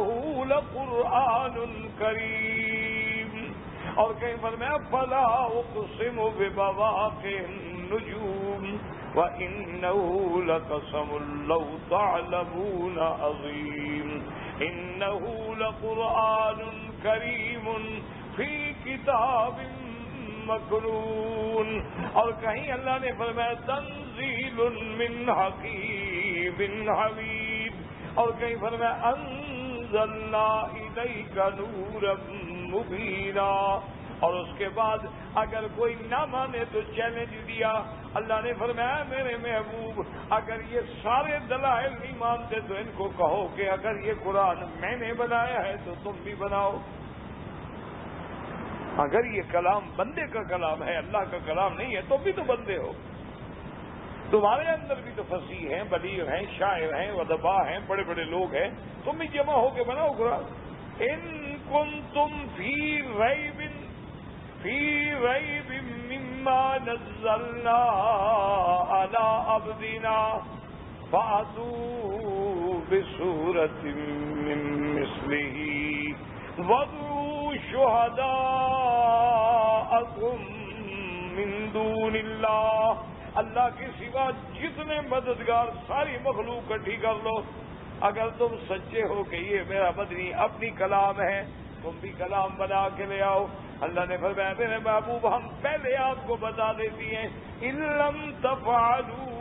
لقرآن کریم، اور کہیں فرمایا فلا اقسم بمواقع النجوم وانہ لقسم لو تعلمون عظیم انہ لقرآن کریم فی کتاب مکنون۔ اور کہیں اللہ نے فرمایا تنزیل من حکیم حمید، اور کہیں فرمایا انزلنا الیک نورا مبینا۔ اور اس کے بعد اگر کوئی نہ مانے تو چیلنج دیا، اللہ نے فرمایا میرے محبوب اگر یہ سارے دلائل نہیں مانتے تو ان کو کہو کہ اگر یہ قرآن میں نے بنایا ہے تو تم بھی بناؤ۔ اگر یہ کلام بندے کا کلام ہے، اللہ کا کلام نہیں ہے، تم بھی تو بندے ہو، تمہارے اندر بھی تو فصیح ہیں، بلیغ ہیں، شاعر ہیں، ادبا ہیں، بڑے بڑے لوگ ہیں، تم بھی جمع ہو کے بناؤ قرآن۔ ان کنتم فی ریب مما نزلنا علی عبدنا فأتوا بسورة من مثلہ وادعوا شہداءکم من دون اللہ، اللہ کے سوا جتنے مددگار ساری مخلوق اکٹھی کر لو، اگر تم سچے ہو کہ یہ میرا مدنی اپنی کلام ہے تم بھی کلام بنا کے لے آؤ۔ اللہ نے فرمایا میرے محبوب ہم پہلے آپ کو بتا دیتی ہیں ان لم تفعلوا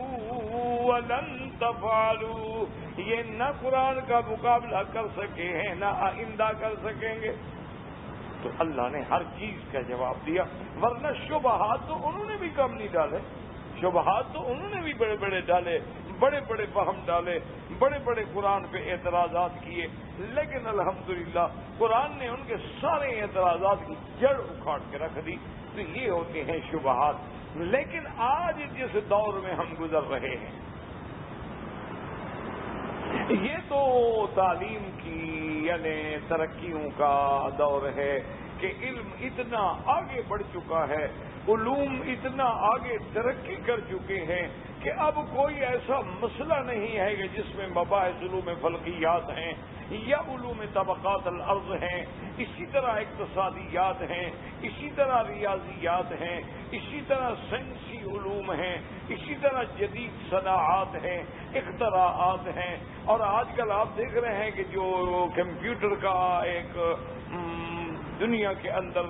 ولن تفعلوا، یہ نہ قرآن کا مقابلہ کر سکے ہیں نہ آئندہ کر سکیں گے۔ تو اللہ نے ہر چیز کا جواب دیا، ورنہ شبہات تو انہوں نے بھی کم نہیں ڈالے، شبہات تو انہوں نے بھی بڑے بڑے ڈالے، بڑے بڑے فہم ڈالے، بڑے بڑے قرآن پہ اعتراضات کیے، لیکن الحمدللہ قرآن نے ان کے سارے اعتراضات کی جڑ اکھاڑ کے رکھ دی۔ تو یہ ہوتے ہیں شبہات۔ لیکن آج جس دور میں ہم گزر رہے ہیں یہ تو تعلیم کی یعنی ترقیوں کا دور ہے کہ علم اتنا آگے بڑھ چکا ہے، علوم اتنا آگے ترقی کر چکے ہیں کہ اب کوئی ایسا مسئلہ نہیں ہے کہ جس میں مباحث علوم فلکیات ہیں یا علوم طبقات الارض ہیں، اسی طرح اقتصادیات ہیں، اسی طرح ریاضیات ہیں، اسی طرح سائنسی علوم ہیں، اسی طرح جدید صناعات ہیں، اختراعات ہیں۔ اور آج کل آپ دیکھ رہے ہیں کہ جو کمپیوٹر کا ایک دنیا کے اندر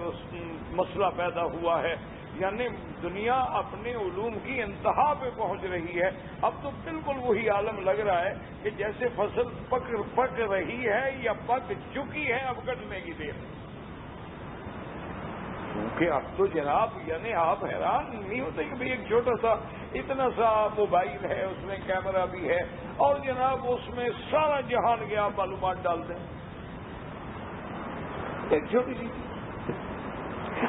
مسئلہ پیدا ہوا ہے یعنی دنیا اپنے علوم کی انتہا پہ پہنچ رہی ہے. اب تو بالکل وہی عالم لگ رہا ہے کہ جیسے فصل پک رہی ہے یا پک چکی ہے, اب کٹنے کی دیر. کیونکہ اب تو جناب یعنی آپ حیران نہیں ہوتے کہ بھئی ایک چھوٹا سا اتنا سا موبائل ہے, اس میں کیمرہ بھی ہے, اور جناب اس میں سارا جہان کے آپ معلومات ڈال دیں. ایک چھوٹی سی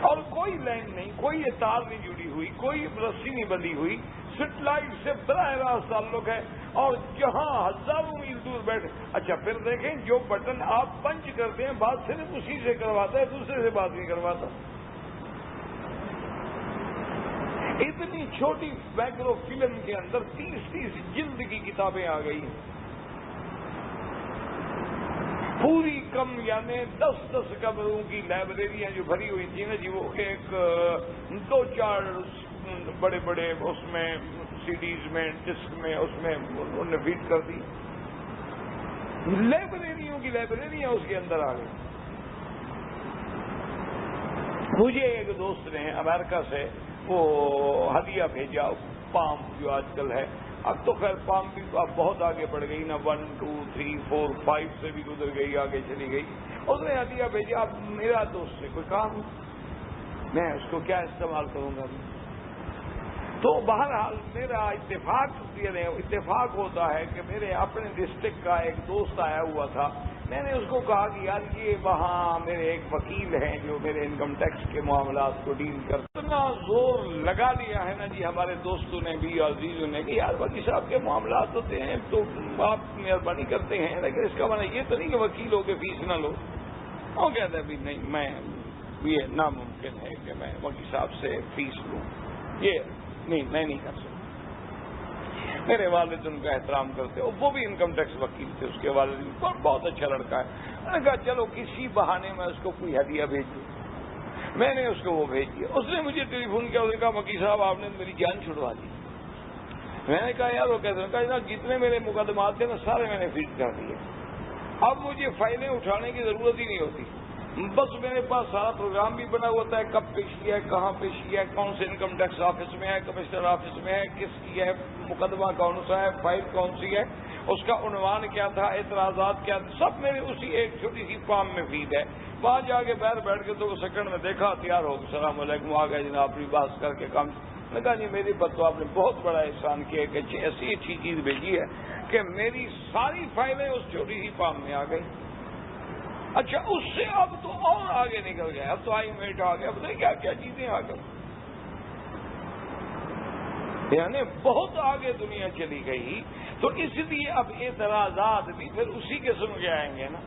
اور کوئی لائن نہیں, کوئی تار نہیں جڑی ہوئی, کوئی رسی نہیں بندھی ہوئی, سیٹلائٹ سے براہ راست تعلق ہے, اور جہاں ہزاروں میل دور بیٹھے. اچھا پھر دیکھیں جو بٹن آپ پنچ کرتے ہیں بات صرف اسی سے کرواتا ہے, دوسرے سے بات نہیں کرواتا. اتنی چھوٹی مائکرو فلم کے اندر 30 جلد کی کتابیں آ گئی ہیں, پوری کم یعنی 10 کمروں کی لائبریریاں جو بھری ہوئی تھی نا جی, وہ ایک 2-4 بڑے بڑے اس میں CDs میں ڈسک میں اس میں انہوں نے فیڈ کر دی. لائبریریوں کی لائبریریاں اس کے اندر آ گئی. مجھے ایک دوست نے امریکہ سے وہ ہدیہ بھیجا, پام جو آج کل ہے, اب تو خیر پام بھی اب بہت آگے بڑھ گئی نا, 1 2 3 4 5 سے بھی گزر گئی, آگے چلی گئی. اس نے ہدیہ بھیجا. اب میرا دوست سے کوئی کام میں اس کو کیا استعمال کروں گا. تو بہرحال میرا اتفاق ہوتا ہے کہ میرے اپنے ڈسٹرکٹ کا ایک دوست آیا ہوا تھا. میں نے اس کو کہا کہ یار یہ وہاں میرے ایک وکیل ہیں جو میرے انکم ٹیکس کے معاملات کو ڈیل کرتے. اتنا زور لگا لیا ہے نا جی ہمارے دوستوں نے بھی اور عزیزوں نے کہ یار وکیل صاحب کے معاملات ہوتے ہیں تو آپ مہربانی کرتے ہیں, لیکن اس کا معنی یہ تو نہیں کہ وکیل ہو کے فیس نہ لو. وہ کہتا ہے بھی نہیں, میں یہ ناممکن ہے کہ میں وکیل صاحب سے فیس لوں, یہ نہیں, میں نہیں کر سکتا. میرے والد ان کا احترام کرتے, اور وہ بھی انکم ٹیکس وکیل تھے, اس کے والد بہت اچھا لڑکا ہے. میں نے کہا چلو کسی بہانے میں اس کو کوئی ہدیہ بھیج دوں. میں نے اس کو وہ بھیج دیا. اس نے مجھے ٹیلی فون کیا, اس نے کہا وکیل صاحب آپ نے میری جان چھڑوا دی. میں نے کہا یار وہ کیسے, کہا جتنے میرے مقدمات تھے نا سارے میں نے فیڈ کر دیے, اب مجھے فائلیں اٹھانے کی ضرورت ہی نہیں ہوتی. بس میرے پاس سارا پروگرام بھی بنا ہوتا ہے, کب پیش کیا ہے, کہاں پیش کیا ہے, کون سے انکم ٹیکس آفس میں ہے, کمشنر آفس میں ہے, کس کی ہے, مقدمہ کون سا ہے, فائل کون سی ہے, اس کا عنوان کیا تھا, اعتراضات کیا, سب میرے اسی ایک چھوٹی سی فارم میں فیڈ ہے. وہاں جا کے باہر بیٹھ کے تو وہ سیکنڈ میں دیکھا, تیار ہو, السلام علیکم, آ گئے جناب اپنی بات کر کے کام. میں کہا جی میری پر تو آپ نے بہت بڑا احسان کیا کہ ایسی اچھی چیز بھیجی ہے کہ میری ساری فائلیں اس چھوٹی سی فارم میں آ گئی. اچھا اس سے اب تو اور آگے نکل گئے, اب تو آئی میٹ آ گیا, اب تو کیا کیا چیزیں آ گئی. یعنی بہت آگے دنیا چلی گئی. تو اس لیے اب اعتراضات بھی پھر اسی قسم کے آئیں گے نا,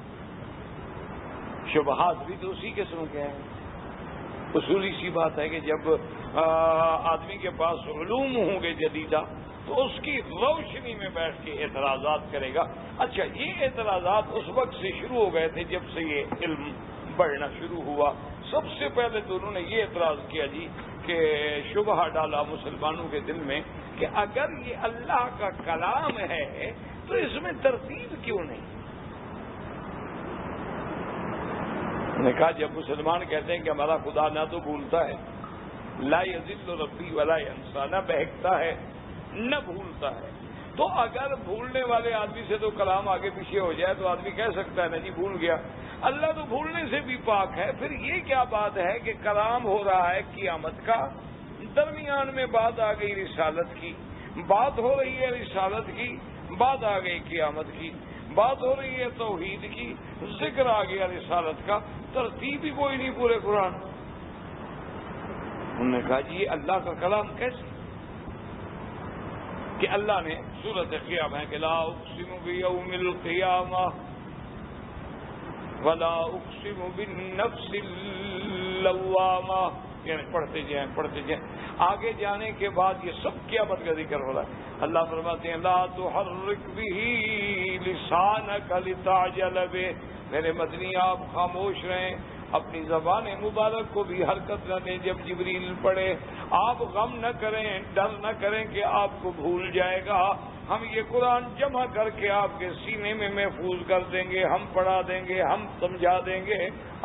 شبہات بھی تو اسی قسم کے آئیں گے. اصولی سی بات ہے کہ جب آدمی کے پاس علوم ہوں گے جدیدہ تو اس کی روشنی میں بیٹھ کے اعتراضات کرے گا. اچھا یہ اعتراضات اس وقت سے شروع ہو گئے تھے جب سے یہ علم بڑھنا شروع ہوا. سب سے پہلے تو انہوں نے یہ اعتراض کیا جی کہ شبہ ڈالا مسلمانوں کے دل میں کہ اگر یہ اللہ کا کلام ہے تو اس میں ترتیب کیوں نہیں. نے کہا جب مسلمان کہتے ہیں کہ ہمارا خدا نہ تو بھولتا ہے, لا یضل ربی ولا ینسا, نہ بہکتا ہے نہ بھولتا ہے, تو اگر بھولنے والے آدمی سے تو کلام آگے پیچھے ہو جائے تو آدمی کہہ سکتا ہے نا جی بھول گیا. اللہ تو بھولنے سے بھی پاک ہے. پھر یہ کیا بات ہے کہ کلام ہو رہا ہے قیامت کا, درمیان میں بات آ گئی رسالت کی, بات ہو رہی ہے رسالت کی, بات آ گئی قیامت کی, بات ہو رہی ہے توحید کی, ذکر آ گیا رسالت کا, ترتیب ہی کوئی نہیں پورے قرآن. انہوں نے کہا جی یہ اللہ کا کلام کیسے کہ اللہ نے سورۃ قیامہ کہ لا اقسم بیوم القیامہ ولا اقسم بالنفس اللوامہ, یعنی پڑھتے جائیں آگے جانے کے بعد یہ سب قیامت کا ذکر ہو رہا ہے. اللہ فرماتے ہیں لا تحرک به لسانک لتعجل به, میرے مدنی آپ خاموش رہیں, اپنی زبان مبارک کو بھی حرکت نہ دیں جب جبریل پڑھے. آپ غم نہ کریں, ڈر نہ کریں کہ آپ کو بھول جائے گا, ہم یہ قرآن جمع کر کے آپ کے سینے میں محفوظ کر دیں گے، ہم پڑھا دیں گے، ہم سمجھا دیں گے،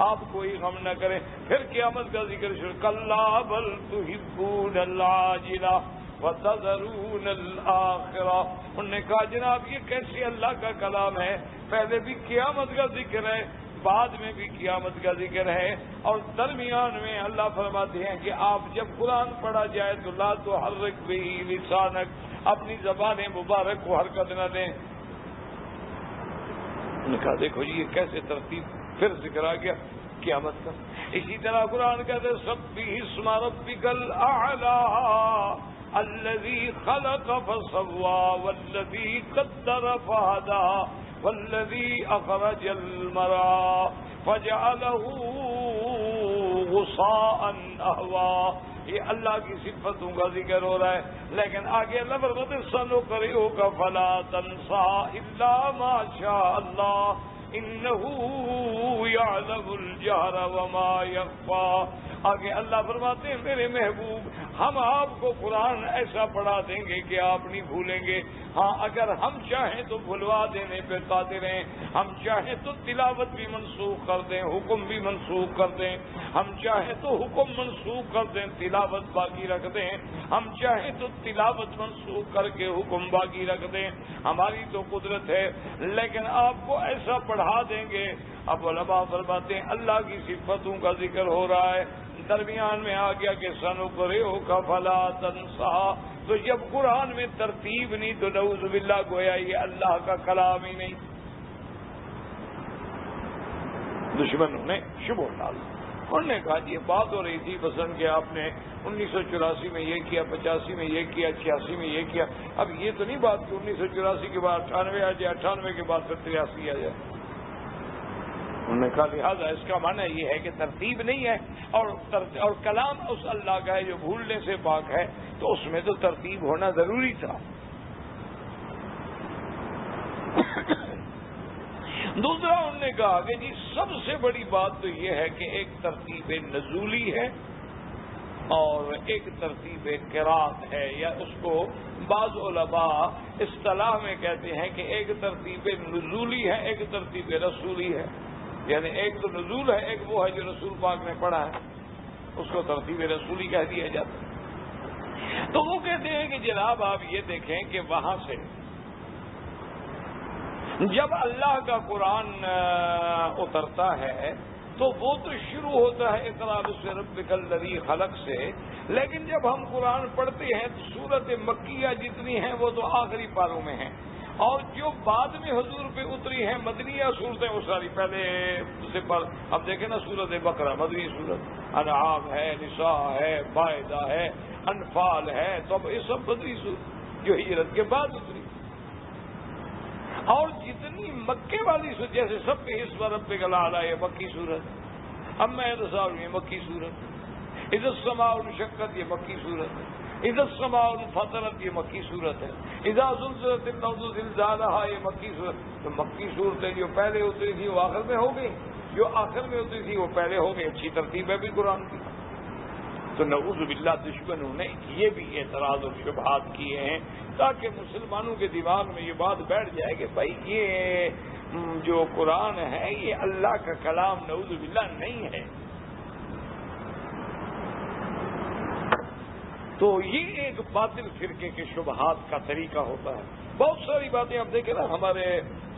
آپ کوئی غم نہ کریں۔ پھر قیامت کا ذکر شروع، کلا بل تحبون العاجلہ وتذرون الآخرہ۔ انہوں نے کہا جناب یہ کیسے اللہ کا کلام ہے، پہلے بھی قیامت کا ذکر ہے، بعد میں بھی قیامت کا ذکر ہے، اور درمیان میں اللہ فرماتے ہیں کہ آپ جب قرآن پڑھا جائے تو لا تحرک بہ لسانک، اپنی زبان مبارک کو حرکت نہ دیں۔ انہوں نے کہا دیکھو جی یہ کیسے ترتیب، پھر ذکر آ گیا قیامت کا۔ اسی طرح قرآن کہتے ہیں سبح اسم ربک الاعلی الذی خلق فسوی والذی قدر فہدی والذی اخرج المرعی فجعلہ غثاء احوی۔ یہ اللہ کی صفتوں کا ذکر ہو رہا ہے، لیکن آگے اللہ فرماتے ہیں سنقرئک فلا تنسی الا ما شاء اللہ انہ یعلم الجہر وما یخفی۔ آگے اللہ فرماتے ہیں میرے محبوب ہم آپ کو قرآن ایسا پڑھا دیں گے کہ آپ نہیں بھولیں گے، ہاں اگر ہم چاہیں تو بھلوا دینے پہ قادر ہیں، ہم چاہیں تو تلاوت بھی منسوخ کر دیں، حکم بھی منسوخ کر دیں، ہم چاہیں تو حکم منسوخ کر دیں تلاوت باقی رکھ دیں، ہم چاہیں تو تلاوت منسوخ کر کے حکم باقی رکھ دیں، ہماری تو قدرت ہے، لیکن آپ کو ایسا پڑھا دیں گے۔ اب علماء فرماتے ہیں اللہ کی صفتوں کا ذکر ہو رہا ہے، درمیان میں آ گیا کہ سنقرئک فلا تنسی، تو جب قرآن میں ترتیب نہیں تو نعوذ باللہ گویا یہ اللہ کا کلام ہی نہیں۔ دشمنوں نے شبہ ڈالا، انہوں نے کہا یہ بات ہو رہی تھی بسن کہ آپ نے 1984 میں یہ کیا، 85 میں یہ کیا، 86 میں یہ کیا، اب یہ تو نہیں بات کہ 1984 کے بعد 98 آ جائے، 98 کے بعد پھر 83 آ جائے۔ انہوں نے کہا لہٰذا اس کا معنی یہ ہے کہ ترتیب نہیں ہے، اور کلام اس اللہ کا ہے جو بھولنے سے پاک ہے، تو اس میں تو ترتیب ہونا ضروری تھا۔ دوسرا انہوں نے کہا کہ جی سب سے بڑی بات تو یہ ہے کہ ایک ترتیب نزولی ہے اور ایک ترتیب قرات ہے، یا اس کو بعض علماء اصطلاح میں کہتے ہیں کہ ایک ترتیب نزولی ہے، ایک ترتیب رسولی ہے، یعنی ایک تو نزول ہے، ایک وہ ہے جو رسول پاک نے پڑھا ہے، اس کو ترتیب رسولی کہہ دیا جاتا ہے۔ تو وہ کہتے ہیں کہ جناب آپ یہ دیکھیں کہ وہاں سے جب اللہ کا قرآن اترتا ہے تو وہ تو شروع ہوتا ہے اقرأ باسم ربک الذی خلق سے، لیکن جب ہم قرآن پڑھتے ہیں تو سورت مکیہ جتنی ہیں وہ تو آخری پاروں میں ہیں، اور جو بعد میں حضور پہ اتری ہیں مدنیہ صورتیں وہ ساری پہلے سے پر، اب دیکھیں نا سورت بقرہ مدنی صورت، انعام ہے، نساء ہے، مائدہ ہے، انفال ہے، تو اب یہ سب مدنی صورت جو ہجرت کے بعد اتری، اور جتنی مکے والی صورت جیسے سب کے اسم ربک الاعلی یہ مکی صورت، اما یتساءلون یہ مکی صورت، اذا السماء انشقت یہ مکی صورت ہے، اذا السماء انفطرت یہ مکی صورت ہے، اذا زلزلت الارض زلزالها یہ مکی صورت۔ تو مکی صورتیں جو پہلے اتری تھی وہ آخر میں ہو گئی، جو آخر میں اتری تھی وہ پہلے ہو گئی، اچھی ترتیب ہے بھی قرآن کی۔ تو نعوذ باللہ دشمنوں نے یہ بھی اعتراض اور شبہات کیے ہیں تاکہ مسلمانوں کے دماغ میں یہ بات بیٹھ جائے کہ بھائی یہ جو قرآن ہے یہ اللہ کا کلام نعوذ باللہ نہیں ہے۔ تو یہ ایک باطل فرقے کے شبہات کا طریقہ ہوتا ہے۔ بہت ساری باتیں آپ دیکھیں نا، ہمارے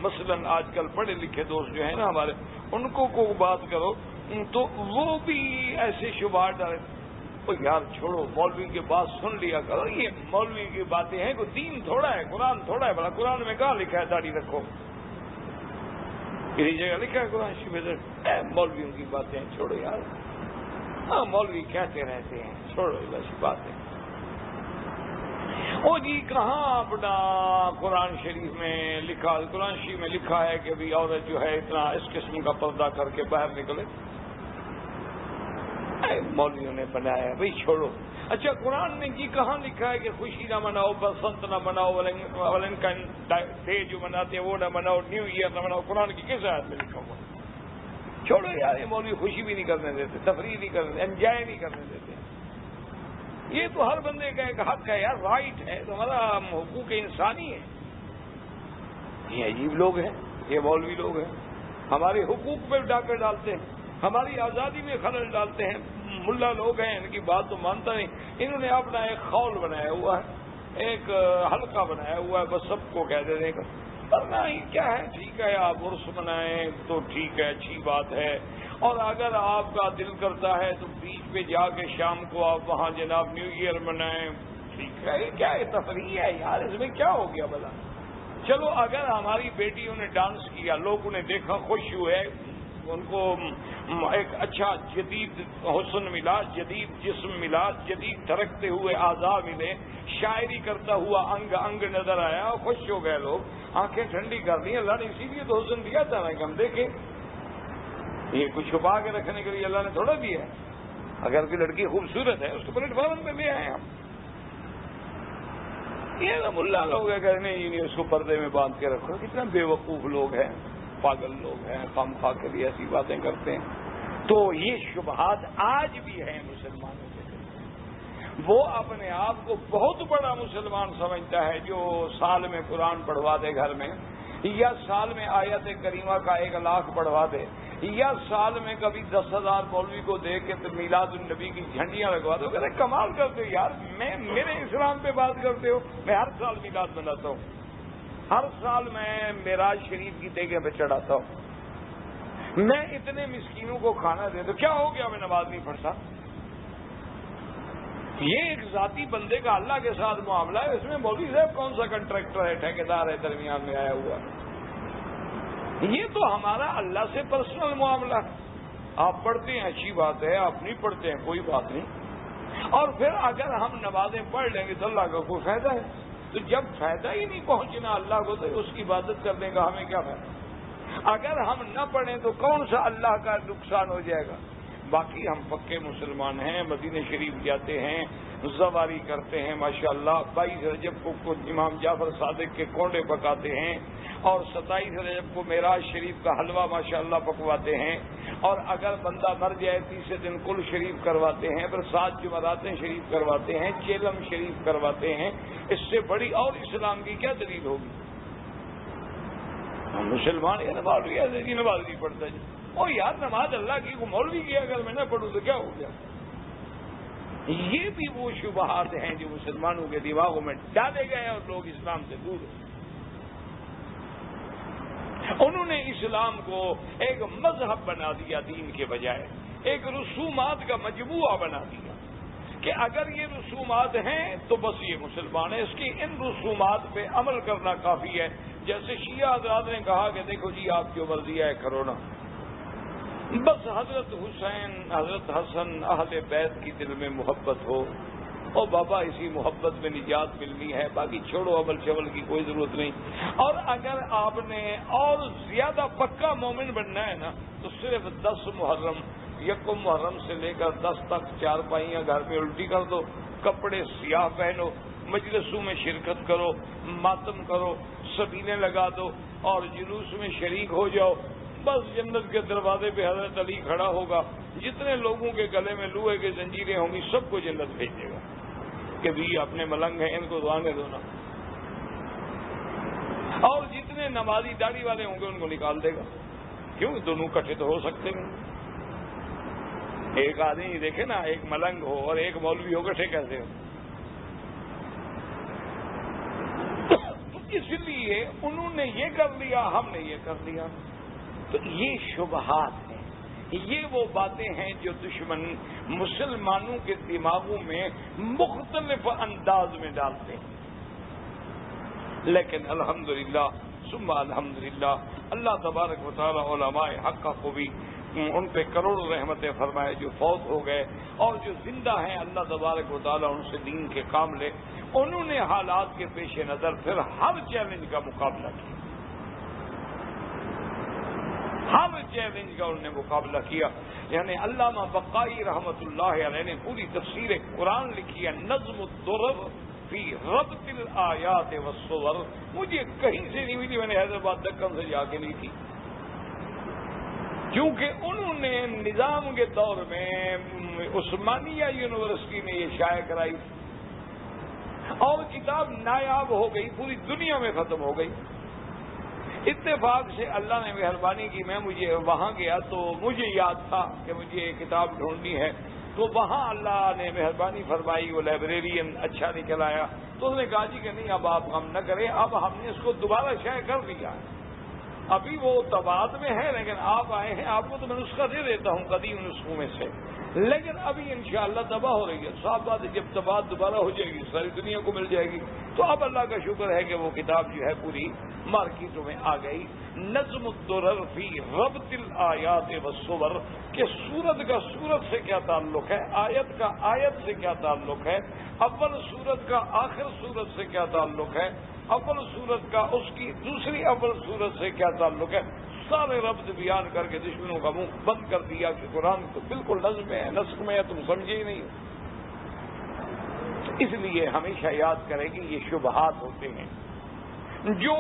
مثلاً آج کل پڑھے لکھے دوست جو ہیں نا ہمارے، ان کو بات کرو تو وہ بھی ایسے شبہات ڈالے، یار چھوڑو مولوی کی بات سن لیا کرو، یہ مولوی کی باتیں ہیں، کوئی دین تھوڑا ہے، قرآن تھوڑا ہے، بھلا قرآن میں کہاں لکھا ہے داڑھی رکھو، کسی جگہ لکھا ہے قرآن شریف میں؟ مولویوں کی باتیں چھوڑو یار، ہاں مولوی کہتے رہتے ہیں، چھوڑو ایسی باتیں۔ او جی کہاں اپنا قرآن شریف میں لکھا، قرآن شریف میں لکھا ہے کہ بھی عورت جو ہے اتنا اس قسم کا پردہ کر کے باہر نکلے، مولویوں نے بنایا، بھائی چھوڑو۔ اچھا قرآن نے جی کہاں لکھا ہے کہ خوشی نہ مناؤ، بسنت نہ مناؤ، ویلنٹائن ڈے جو مناتے ہیں وہ نہ مناؤ، نیو ایئر نہ مناؤ، قرآن کی کس آیت میں لکھا ہوا؟ چھوڑو یار، یہ مولوی خوشی بھی نہیں کرنے دیتے، تفریح نہیں کرنے دیتے، انجوائے نہیں کرنے دیتے، یہ تو ہر بندے کا ایک حق ہے یار، رائٹ ہے، تمہارا حقوق انسانی ہے۔ یہ عجیب لوگ ہیں، یہ مولوی لوگ ہیں، ہمارے حقوق پہ ڈاکے ڈالتے ہیں، ہماری آزادی میں خلل ڈالتے ہیں۔ ملا لوگ ہیں، ان کی بات تو مانتا نہیں، انہوں نے اپنا ایک خول بنایا ہوا ہے، ایک حلقہ بنایا ہوا ہے، بس سب کو کہہ دینے کا۔ پر نہیں، کیا ہے، ٹھیک ہے آپ عرس منائیں تو ٹھیک ہے، اچھی بات ہے، اور اگر آپ کا دل کرتا ہے تو بیچ پہ جا کے شام کو آپ وہاں جناب نیو ایئر منائیں، ٹھیک ہے، کیا یہ تفریح ہے یار، اس میں کیا ہو گیا بلا؟ چلو اگر ہماری بیٹیوں نے ڈانس کیا، لوگوں نے دیکھا، خوش ہوئے، ان کو ایک اچھا جدید حسن ملا، جدید جسم ملا، جدید تھرکتے ہوئے اعضاء ملے، شاعری کرتا ہوا انگ انگ نظر آیا، خوش ہو گئے لوگ، آنکھیں ٹھنڈی کر دی۔ اللہ نے اسی لیے تو حسن دیا تھا نا کہ ہم دیکھیں، یہ کچھ چھپا کے رکھنے کے لیے اللہ نے تھوڑا دیا ہے۔ اگر کوئی لڑکی خوبصورت ہے اس کو پلیٹ فارم پہ لے آئے ہم۔ یہ تو ملا لوگ ہے کہ نہیں اس کو پردے میں باندھ کے رکھو، کتنا بے وقوف لوگ ہیں، پاگل لوگ ہیں، خام خواہ کے لیے ایسی باتیں کرتے ہیں۔ تو یہ شبہات آج بھی ہیں مسلمانوں کے دل۔ وہ اپنے آپ کو بہت بڑا مسلمان سمجھتا ہے جو سال میں قرآن پڑھوا دے گھر میں، یا سال میں آیت کریمہ کا 1 لاکھ پڑھوا دے، یا سال میں کبھی 10,000 مولوی کو دے کے تو میلاد النبی کی جھنڈیاں لگوا دو۔ کہتے کمال کرتے ہو یار، میرے اسلام پہ بات کرتے ہو، میں ہر سال میلاد مناتا ہوں، ہر سال میں معراج شریف کی دیگیں پہ چڑھاتا ہوں، میں اتنے مسکینوں کو کھانا دے دو، کیا ہو گیا میں نماز نہیں پڑھتا؟ یہ ایک ذاتی بندے کا اللہ کے ساتھ معاملہ ہے، اس میں مولوی صاحب کون سا کنٹریکٹر ہے، ٹھیکیدار ہے درمیان میں آیا ہوا ہے؟ یہ تو ہمارا اللہ سے پرسنل معاملہ ہے۔ آپ پڑھتے ہیں اچھی بات ہے، آپ نہیں پڑھتے ہیں کوئی بات نہیں، اور پھر اگر ہم نمازیں پڑھ لیں گے تو اللہ کا کوئی فائدہ ہے؟ تو جب فائدہ ہی نہیں پہنچنا اللہ کو تو اس کی عبادت کرنے کا ہمیں کیا فائدہ؟ اگر ہم نہ پڑھیں تو کون سا اللہ کا نقصان ہو جائے گا؟ باقی ہم پکے مسلمان ہیں، مدینہ شریف جاتے ہیں، زواری کرتے ہیں، ماشاءاللہ 22 رجب کو امام جعفر صادق کے کونڈے پکاتے ہیں، اور 27 رجب کو معراج شریف کا حلوہ ماشاءاللہ پکواتے ہیں، اور اگر بندہ مر جائے تیسرے دن کل شریف کرواتے ہیں، پھر 7 جمعراتیں شریف کرواتے ہیں، چیلم شریف کرواتے ہیں۔ اس سے بڑی اور اسلام کی کیا دلیل ہوگی؟ مسلمان یہ مولوی ایسے کی نماز نہیں پڑھتا جی، اور یار نماز اللہ کی کو مولوی کی اگر میں نہ پڑھوں تو کیا ہو گیا؟ یہ بھی وہ شبہات ہیں جو مسلمانوں کے دماغوں میں ڈالے گئے اور لوگ اسلام سے دور ہو۔ انہوں نے اسلام کو ایک مذہب بنا دیا دین کے بجائے، ایک رسومات کا مجموعہ بنا دیا کہ اگر یہ رسومات ہیں تو بس یہ مسلمان ہے، اس کی ان رسومات پہ عمل کرنا کافی ہے۔ جیسے شیعہ حضرات نے کہا کہ دیکھو جی آپ جو مرضی ہے کرو نا، بس حضرت حسین حضرت حسن اہل بیت کی دل میں محبت ہو، اور بابا اسی محبت میں نجات ملنی ہے، باقی چھوڑو عمل چمل کی کوئی ضرورت نہیں۔ اور اگر آپ نے اور زیادہ پکا مومن بننا ہے نا تو صرف 10 محرم، 1 محرم سے لے کر 10 تک 4 پائیاں گھر میں الٹی کر دو، کپڑے سیاہ پہنو، مجلسوں میں شرکت کرو، ماتم کرو، سبینے لگا دو اور جلوس میں شریک ہو جاؤ، بس جنت کے دروازے پہ حضرت علی کھڑا ہوگا، جتنے لوگوں کے گلے میں لوہے کے زنجیریں ہوں گی سب کو جنت بھیج دے گا کہ بھی اپنے ملنگ ہیں ان کو دعانے دو نا، اور جتنے نمازی داڑھی والے ہوں گے ان کو نکال دے گا۔ کیوں؟ دونوں کٹھے تو ہو سکتے ہیں، ایک آدمی دیکھے نا، ایک ملنگ ہو اور ایک مولوی ہو، کٹھے کیسے ہو؟ اس لیے انہوں نے یہ کر لیا، ہم نے یہ کر لیا۔ تو یہ شبہات ہیں، یہ وہ باتیں ہیں جو دشمن مسلمانوں کے دماغوں میں مختلف انداز میں ڈالتے ہیں۔ لیکن الحمدللہ ثم الحمدللہ اللہ تبارک و تعالی علماء حق کو بھی ان پہ کروڑوں رحمتیں فرمائے، جو فوت ہو گئے اور جو زندہ ہیں اللہ تبارک و تعالی ان سے دین کے کام لے۔ انہوں نے حالات کے پیش نظر پھر ہر چیلنج کا مقابلہ کیا، ہر چیلنج کا انہوں نے مقابلہ کیا۔ یعنی علامہ بقائی رحمت اللہ علیہ نے پوری تفسیر قرآن لکھی ہے، نظم الدرر فی ربط الآیات والصور، مجھے کہیں سے نہیں ملی، میں نے حیدرآباد دکن سے جا کے نہیں تھی، کیونکہ انہوں نے نظام کے دور میں عثمانیہ یونیورسٹی نے یہ شائع کرائی اور کتاب نایاب ہو گئی، پوری دنیا میں ختم ہو گئی۔ اتفاق سے اللہ نے مہربانی کی، مجھے وہاں گیا تو مجھے یاد تھا کہ مجھے یہ کتاب ڈھونڈنی ہے، تو وہاں اللہ نے مہربانی فرمائی، وہ لائبریرین اچھا نکل آیا، تو اس نے کہا جی کہ نہیں اب آپ غم نہ کریں، اب ہم نے اس کو دوبارہ شائع کر دیا، ابھی وہ طباعت میں ہے لیکن آپ آئے ہیں، آپ کو تو میں نسخہ دے دیتا ہوں قدیم نسخوں میں سے، لیکن ابھی انشاءاللہ تباہ ہو رہی ہے۔ صاف بات ہے، جب طباعت دوبارہ ہو جائے گی ساری دنیا کو مل جائے گی، تو اب اللہ کا شکر ہے کہ وہ کتاب جو ہے پوری مارکیٹوں میں آ گئی۔ نظم الدرر فی ربط الآیات والصور، کہ سورت کا سورت سے کیا تعلق ہے، آیت کا آیت سے کیا تعلق ہے، اول سورت کا آخر سورت سے کیا تعلق ہے، اول سورت کا اس کی دوسری اول سورت سے کیا تعلق ہے، سارے ربط بیان کر کے دشمنوں کا منہ بند کر دیا کہ قرآن تو بالکل نظم ہے، نسخ میں ہے، تم سمجھے ہی نہیں۔ اس لیے ہمیشہ یاد کریں کہ یہ شبہات ہوتے ہیں جو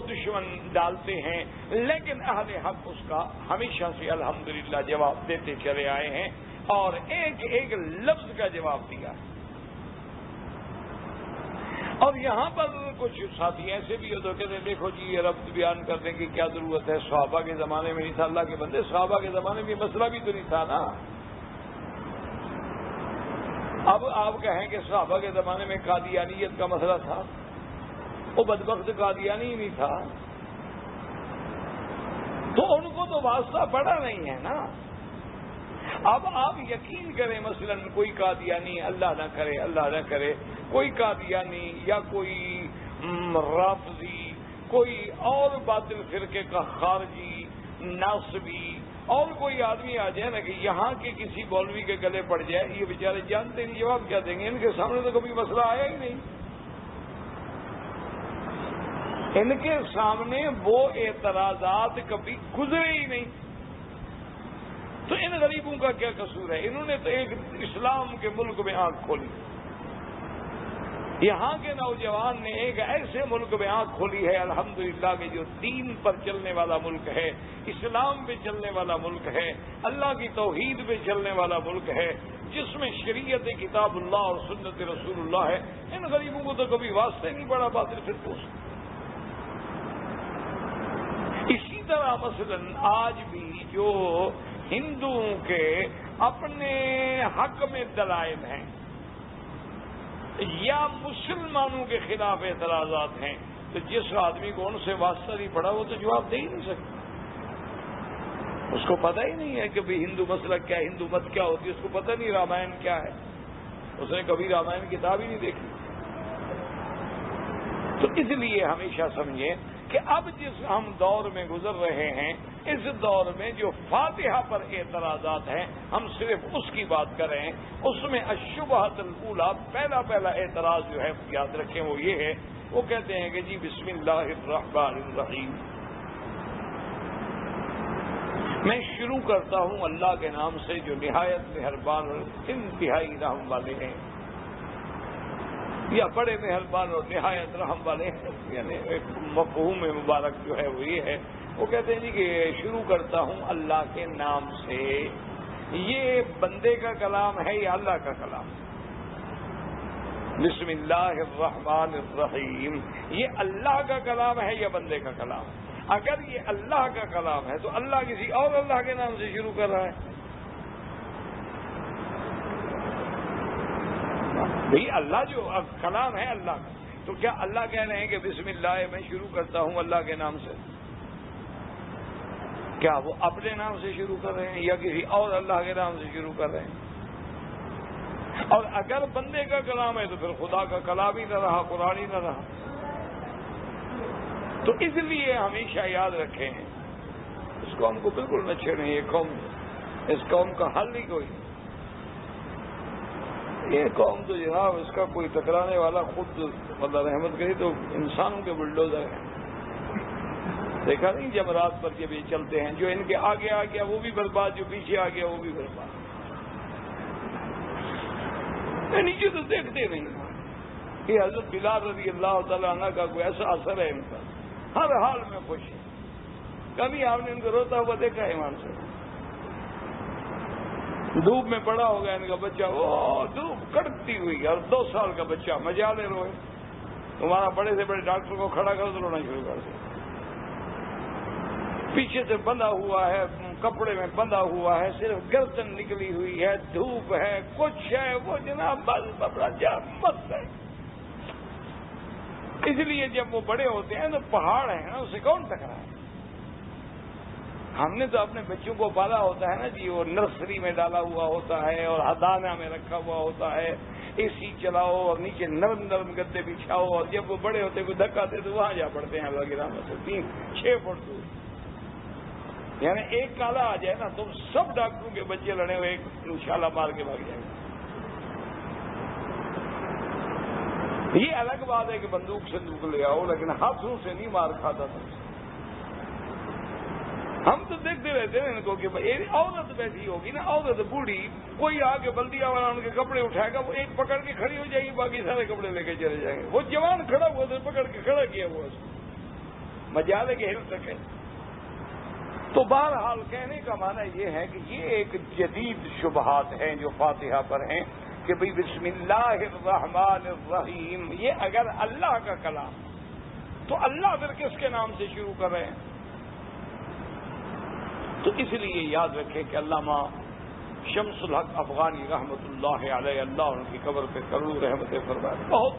دشمن ڈالتے ہیں، لیکن اہل حق اس کا ہمیشہ سے الحمدللہ جواب دیتے چلے آئے ہیں اور ایک ایک لفظ کا جواب دیا ہے۔ اور یہاں پر کچھ ساتھی ایسے بھی ہوتے کہتے ہیں دیکھو جی یہ ربط بیان کرنے کی کیا ضرورت ہے، صحابہ کے زمانے میں نہیں تھا، اللہ کے بندے صحابہ کے زمانے میں مسئلہ بھی تو نہیں تھا نا۔ اب آپ کہیں کہ صحابہ کے زمانے میں قادیانیت کا مسئلہ تھا، وہ بدبخت قادیانی ہی نہیں تھا، تو ان کو تو واسطہ پڑا نہیں ہے نا۔ اب آپ یقین کریں مثلا کوئی قادیانی، اللہ نہ کرے اللہ نہ کرے، کوئی قادیانی یا کوئی رافضی، کوئی اور باطل فرقے کا خارجی، ناصبی، اور کوئی آدمی آ جائے نا کہ یہاں کے کسی مولوی کے گلے پڑ جائے، یہ بیچارے جانتے نہیں جواب کیا دیں گے، ان کے سامنے تو کبھی مسئلہ آیا ہی نہیں، ان کے سامنے وہ اعتراضات کبھی گزرے ہی نہیں، تو ان غریبوں کا کیا قصور ہے؟ انہوں نے تو ایک اسلام کے ملک میں آنکھ کھولی، یہاں کے نوجوان نے ایک ایسے ملک میں آنکھ کھولی ہے الحمدللہ کہ جو دین پر چلنے والا ملک ہے، اسلام پہ چلنے والا ملک ہے، اللہ کی توحید پہ چلنے والا ملک ہے، جس میں شریعت کتاب اللہ اور سنت رسول اللہ ہے۔ ان غریبوں کو تو کبھی واسطے نہیں پڑا باطل فرقوں سے۔ اسی طرح مثلا آج بھی جو ہندوؤں کے اپنے حق میں دلائل ہیں یا مسلمانوں کے خلاف اعتراضات ہیں، تو جس آدمی کو ان سے واسطہ نہیں پڑا وہ تو جواب دے ہی نہیں سکتا، اس کو پتہ ہی نہیں ہے کہ بھئی ہندو مسلک کیا، ہندو مت کیا ہوتی ہے، اس کو پتہ نہیں رامائن کیا ہے، اس نے کبھی رامائن کتاب ہی نہیں دیکھی۔ تو اس لیے ہمیشہ سمجھیں کہ اب جس ہم دور میں گزر رہے ہیں، اس دور میں جو فاتحہ پر اعتراضات ہیں ہم صرف اس کی بات کریں، اس میں الشبہۃ الاولی، پہلا اعتراض جو ہے یاد رکھیں وہ یہ ہے، وہ کہتے ہیں کہ جی بسم اللہ الرحمن الرحیم، میں شروع کرتا ہوں اللہ کے نام سے جو نہایت مہربان اور انتہائی رحم والے ہیں، یا بڑے مہربان اور نہایت رحم والے ہیں، یعنی ایک مفہوم مبارک جو ہے وہ یہ ہے، وہ کہتے ہیں جی کہ شروع کرتا ہوں اللہ کے نام سے۔ یہ بندے کا کلام ہے یا اللہ کا کلام؟ بسم اللہ الرحمن الرحیم، یہ اللہ کا کلام ہے یا بندے کا کلام؟ اگر یہ اللہ کا کلام ہے تو اللہ کسی اور اللہ کے نام سے شروع کر رہا ہے؟ بھئی اللہ جو کلام ہے اللہ کا، تو کیا اللہ کہہ رہے ہیں کہ بسم اللہ میں شروع کرتا ہوں اللہ کے نام سے؟ کیا وہ اپنے نام سے شروع کر رہے ہیں یا کسی اور اللہ کے نام سے شروع کر رہے ہیں؟ اور اگر بندے کا کلام ہے تو پھر خدا کا کلام ہی نہ رہا، قرآن ہی نہ رہا۔ تو اس لیے ہمیشہ یاد رکھیں، اس قوم کو بالکل نہ چھیڑیں، یہ قوم، اس قوم کا حل ہی کوئی، یہ قوم تو جناب اس کا کوئی ٹکرانے والا خود اللہ رحمت کرے تو انسانوں کے بلڈوزر ہیں۔ دیکھا نہیں جمرات پر جب یہ چلتے ہیں، جو ان کے آگے آ گیا وہ بھی برباد، جو پیچھے آ گیا وہ بھی برباد، نیچے تو دیکھتے نہیں۔ یہ حضرت بلال رضی اللہ تعالیٰ عنہ کا کوئی ایسا اثر ہے ان کا، ہر حال میں خوش ہے، کبھی آپ نے ان کو روتا ہوا دیکھا ہے ایمان سے؟ دھوپ میں پڑا ہوگا ان کا بچہ، وہ دھوپ کڑکتی ہوئی، اور 2 سال کا بچہ مجال روئے، تمہارا بڑے سے بڑے ڈاکٹر کو کھڑا کر تو رونا شروع کر دیا، پیچھے سے بندھا ہوا ہے، کپڑے میں بندھا ہوا ہے، صرف گردن نکلی ہوئی ہے، دھوپ ہے، کچھ ہے، وہ جناب بس بڑا جام مست ہے۔ اس لیے جب وہ بڑے ہوتے ہیں تو پہاڑ ہے نا، اسے کون ٹکرائے؟ ہم نے تو اپنے بچوں کو پالا ہوتا ہے نا جی، وہ نرسری میں ڈالا ہوا ہوتا ہے اور حضانہ میں رکھا ہوا ہوتا ہے، اے سی چلاؤ اور نیچے نرم نرم گدے بچھاؤ، اور جب وہ بڑے ہوتے کوئی دھکا دے تو وہاں جا پڑتے ہیں اللہ کی رحمت سے 3-6 فٹ دور۔ یعنی ایک کالا آ جائے نا تم سب ڈاکٹروں کے بچے لڑے ہوئے ایک شالا مار کے بھاگ جائیں گے۔ یہ الگ بات ہے کہ بندوق سے لے آؤ، لیکن ہاتھوں سے نہیں مار کھاتا تھا۔ ہم تو دیکھتے رہتے ہیں ان کو کہ عورت بیٹھی ہوگی نا، عورت بوڑھی، کوئی آ کے بلدیا والا ان کے کپڑے اٹھائے گا، وہ ایک پکڑ کے کھڑی ہو جائے گی، باقی سارے کپڑے لے کے چلے جائیں گے۔ وہ جوان کھڑا ہوا تو پکڑ کے کھڑا کیا ہوا اس کو، مجال ہے کہ ہل سکے۔ تو بہرحال کہنے کا معنی یہ ہے کہ یہ ایک جدید شبہات ہیں جو فاتحہ پر ہیں کہ بھئی بسم اللہ الرحمن الرحیم، یہ اگر اللہ کا کلام تو اللہ پھر کس کے نام سے شروع کر رہے ہیں؟ تو اس لیے یاد رکھیں کہ علامہ شمس الحق افغانی رحمۃ اللہ علیہ، اللہ ان کی قبر پہ کروڑ رحمتیں فرمائے، بہت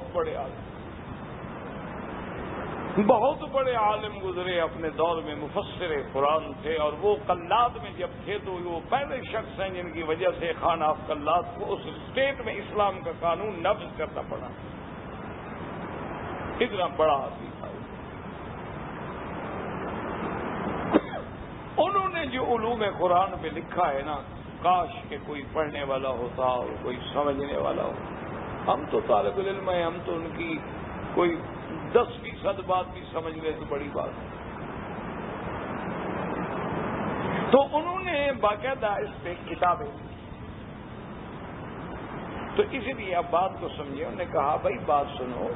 بڑے عالم گزرے اپنے دور میں، مفسر قرآن تھے، اور وہ قلات میں جب تھے تو وہ پہلے شخص ہیں جن کی وجہ سے خان آف قلات کو اس اسٹیٹ میں اسلام کا قانون نافذ کرنا پڑا۔ اتنا بڑا آدمی تھا۔ انہوں نے جو علوم قرآن پہ لکھا ہے نا، کاش کہ کوئی پڑھنے والا ہوتا اور کوئی سمجھنے والا ہوتا۔ ہم تو طالب علم ہیں، ہم تو ان کی کوئی 10% بات بھی سمجھ لے تو بڑی بات ہے۔ تو انہوں نے باقاعدہ اس پہ کتابیں، تو اس لیے اب بات کو سمجھے، انہوں نے کہا بھائی بات سنو،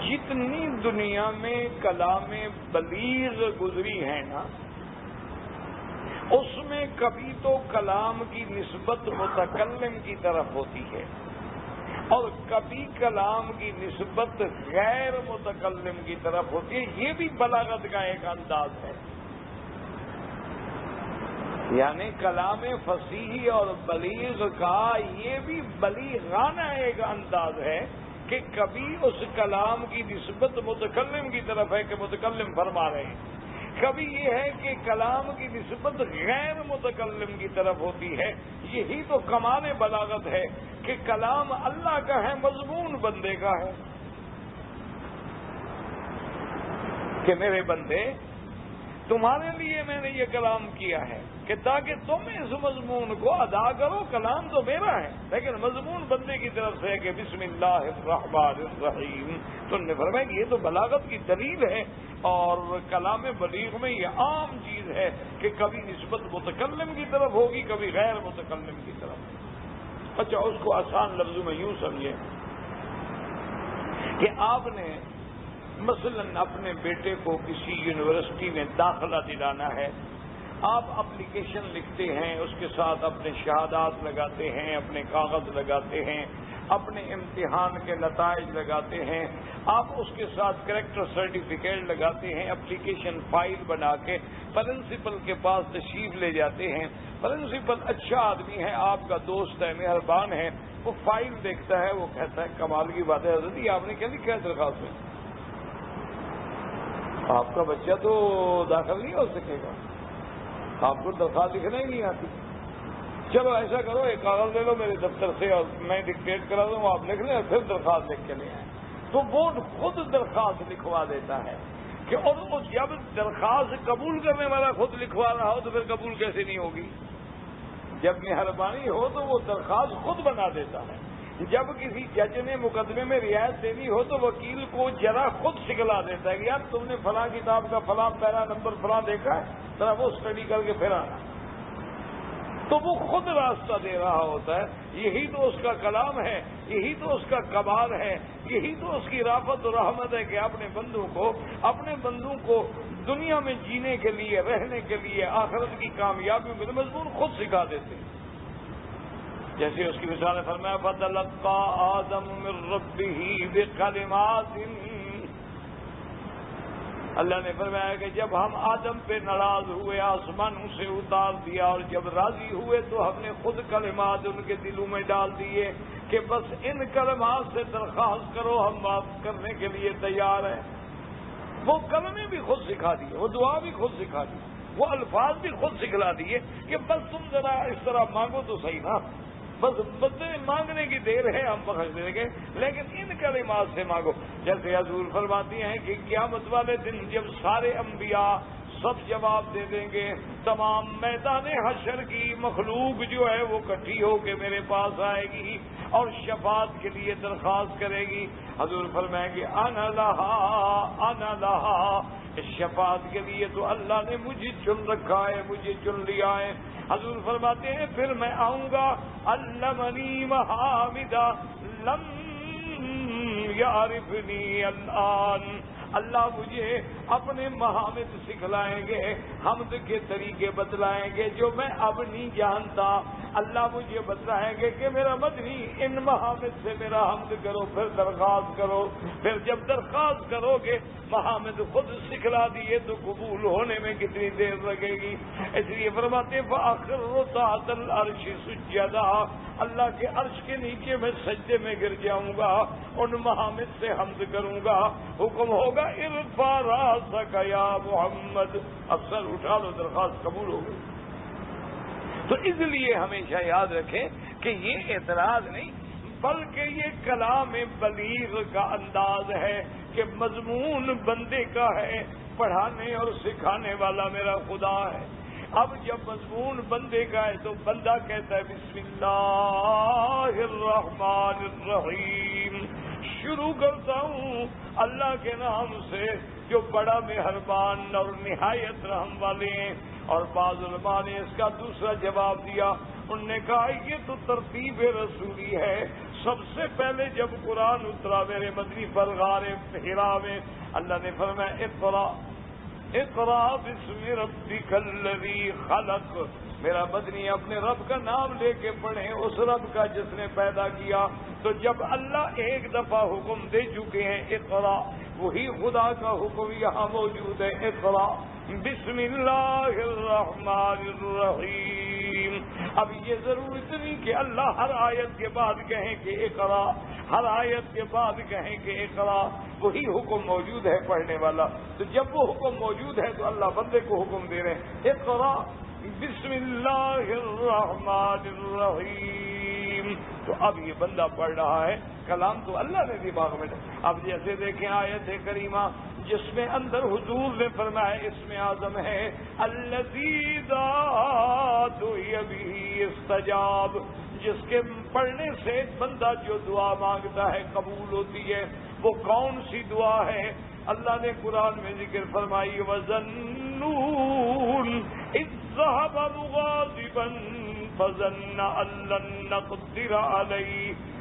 جتنی دنیا میں کلام بلیغ گزری ہے نا، اس میں کبھی تو کلام کی نسبت متکلم کی طرف ہوتی ہے اور کبھی کلام کی نسبت غیر متکلم کی طرف ہوتی ہے۔ یہ بھی بلاغت کا ایک انداز ہے، یعنی کلام فصیح اور بلیغ کا یہ بھی بلیغانہ ایک انداز ہے کہ کبھی اس کلام کی نسبت متکلم کی طرف ہے کہ متکلم فرما رہے ہیں، کبھی یہ ہے کہ کلام کی نسبت غیر متکلم کی طرف ہوتی ہے۔ یہی تو کمال بلاغت ہے کہ کلام اللہ کا ہے، مضمون بندے کا ہے کہ میرے بندے تمہارے لیے میں نے یہ کلام کیا ہے کہ تاکہ تم اس مضمون کو ادا کرو۔ کلام تو میرا ہے لیکن مضمون بندے کی طرف سے ہے کہ بسم اللہ الرحمن الرحیم۔ تو نے فرمایا کہ یہ تو بلاغت کی دلیل ہے، اور کلام بلیغ میں یہ عام چیز ہے کہ کبھی نسبت متکلم کی طرف ہوگی، کبھی غیر متکلم کی طرف۔ اچھا، اس کو آسان لفظوں میں یوں سمجھیں کہ آپ نے مثلا اپنے بیٹے کو کسی یونیورسٹی میں داخلہ دلانا ہے، آپ اپلیکیشن لکھتے ہیں، اس کے ساتھ اپنے شہادات لگاتے ہیں، اپنے کاغذ لگاتے ہیں، اپنے امتحان کے نتائج لگاتے ہیں، آپ اس کے ساتھ کریکٹر سرٹیفکیٹ لگاتے ہیں، اپلیکیشن فائل بنا کے پرنسپل کے پاس تشریف لے جاتے ہیں۔ پرنسپل اچھا آدمی ہے، آپ کا دوست ہے، مہربان ہے، وہ فائل دیکھتا ہے، وہ کہتا ہے کمال کی بات ہے حضرت، یہ آپ نے کیا لکھا ہے درخواست میں؟ آپ کا بچہ تو داخل نہیں ہو سکے گا، آپ کو درخواست لکھنا ہی نہیں آتی۔ چلو ایسا کرو، ایک کاغذ لے لو میرے دفتر سے اور میں ڈکٹیٹ کرا دوں، آپ لکھ لیں، پھر درخواست لکھ کے لے آئیں۔ تو وہ خود درخواست لکھوا دیتا ہے کہ اور جب درخواست قبول کرنے والا خود لکھوا رہا ہو تو پھر قبول کیسے نہیں ہوگی؟ جب مہربانی ہو تو وہ درخواست خود بنا دیتا ہے۔ جب کسی جج نے مقدمے میں رعایت دینی ہو تو وکیل کو ذرا خود سکھلا دیتا ہے کہ یار تم نے فلاں کتاب کا فلاں پیرا نمبر فلاں دیکھا ہے، ذرا وہ اسٹڈی کر کے پھر آنا۔ تو وہ خود راستہ دے رہا ہوتا ہے۔ یہی تو اس کا کلام ہے، یہی تو اس کا کمال ہے، یہی تو اس کی رافت و رحمت ہے کہ اپنے بندوں کو دنیا میں جینے کے لیے، رہنے کے لیے، آخرت کی کامیابی میں مضمون خود سکھا دیتے ہیں۔ جیسے اس کی مثال فرمایا فَتَلَقَّى آدَمُ مِن رَّبِّهِ بِكَلِمَاتٍ، اللہ نے فرمایا کہ جب ہم آدم پہ ناراض ہوئے آسمانوں سے اتار دیا، اور جب راضی ہوئے تو ہم نے خود کلمات ان کے دلوں میں ڈال دیے کہ بس ان کلمات سے درخواست کرو، ہم معاف کرنے کے لیے تیار ہیں۔ وہ کلمے بھی خود سکھا دیے، وہ دعا بھی خود سکھا دی، وہ الفاظ بھی خود سکھلا دیے کہ بس تم ذرا اس طرح مانگو تو صحیح نا، بس بدلے مانگنے کی دیر ہے، ہم بخش دیں گے، لیکن ان کلمات سے مانگو۔ جیسے حضور فرماتی ہیں کہ قیامت والے دن جب سارے انبیاء سب جواب دے دیں گے، تمام میدان حشر کی مخلوق جو ہے وہ اکٹھی ہو کے میرے پاس آئے گی اور شفاعت کے لیے درخواست کرے گی۔ حضور فرمائیں گے انا لہا انا لہا، اس شفاعت کے لیے تو اللہ نے مجھے چن رکھا ہے، مجھے چن لیا ہے۔ حضور فرماتے ہیں پھر میں آؤں گا، علمنی محامدہ لم یعرفنی الآن، اللہ مجھے اپنے محامد سکھلائیں گے، حمد کے طریقے بتلائیں گے جو میں اب نہیں جانتا۔ اللہ مجھے بتلائیں گے کہ میرا مدنی ان محامد سے میرا حمد کرو، پھر درخواست کرو، پھر جب درخواست کرو گے محامد خود سکھلا دیے تو قبول ہونے میں کتنی دیر لگے گی۔ اس لیے فرماتے فَأَخِرُّ تَحْتَ الْعَرْشِ سُجَّدًا، اللہ کے عرش کے نیچے میں سجدے میں گر جاؤں گا، ان محامد سے حمد کروں گا، حکم ہوگا ارفع راسک یا محمد، افسر اٹھا لو، درخواست قبول ہو گئی۔ تو اس لیے ہمیشہ یاد رکھیں کہ یہ اعتراض نہیں بلکہ یہ کلام بلیغ کا انداز ہے کہ مضمون بندے کا ہے، پڑھانے اور سکھانے والا میرا خدا ہے۔ اب جب مضمون بندے کا ہے تو بندہ کہتا ہے بسم اللہ الرحمن الرحیم، شروع کرتا ہوں اللہ کے نام سے جو بڑا مہربان اور نہایت رحم والے ہیں۔ اور بعض علماء نے اس کا دوسرا جواب دیا، انہوں نے کہا یہ تو ترتیب رسولی ہے، سب سے پہلے جب قرآن اترا میرے مدنی پر غار حرا میں، اللہ نے فرمایا اقرا اقرا بسم ربک الذی خلق، میرا مدنی اپنے رب کا نام لے کے پڑھیں، اس رب کا جس نے پیدا کیا۔ تو جب اللہ ایک دفعہ حکم دے چکے ہیں اقرا، وہی خدا کا حکم یہاں موجود ہے، اقرا بسم اللہ الرحمن الرحیم۔ اب یہ ضرورت نہیں کہ اللہ ہر آیت کے بعد کہیں کہ اقرا، ہر آیت کے بعد کہیں کہ اقرا، وہی حکم موجود ہے پڑھنے والا۔ تو جب وہ حکم موجود ہے تو اللہ بندے کو حکم دے رہے ہیں اقرا بسم اللہ الرحمن الرحیم۔ تو اب یہ بندہ پڑھ رہا ہے، کلام تو اللہ نے دماغ میں ڈالا۔ اب جیسے دیکھیں آیت کریمہ جس میں اندر حضور نے فرمایا اس میں اعظم ہے الذی دعی بہ استجاب، جس کے پڑھنے سے بندہ جو دعا مانگتا ہے قبول ہوتی ہے۔ وہ کون سی دعا ہے؟ اللہ نے قرآن میں ذکر فرمائی وَظَنُّونَ إِذ ذَّهَبَ مُغَاضِبًا فَظَنَّ أَن لَّن نَّقْدِرَ عَلَيْهِ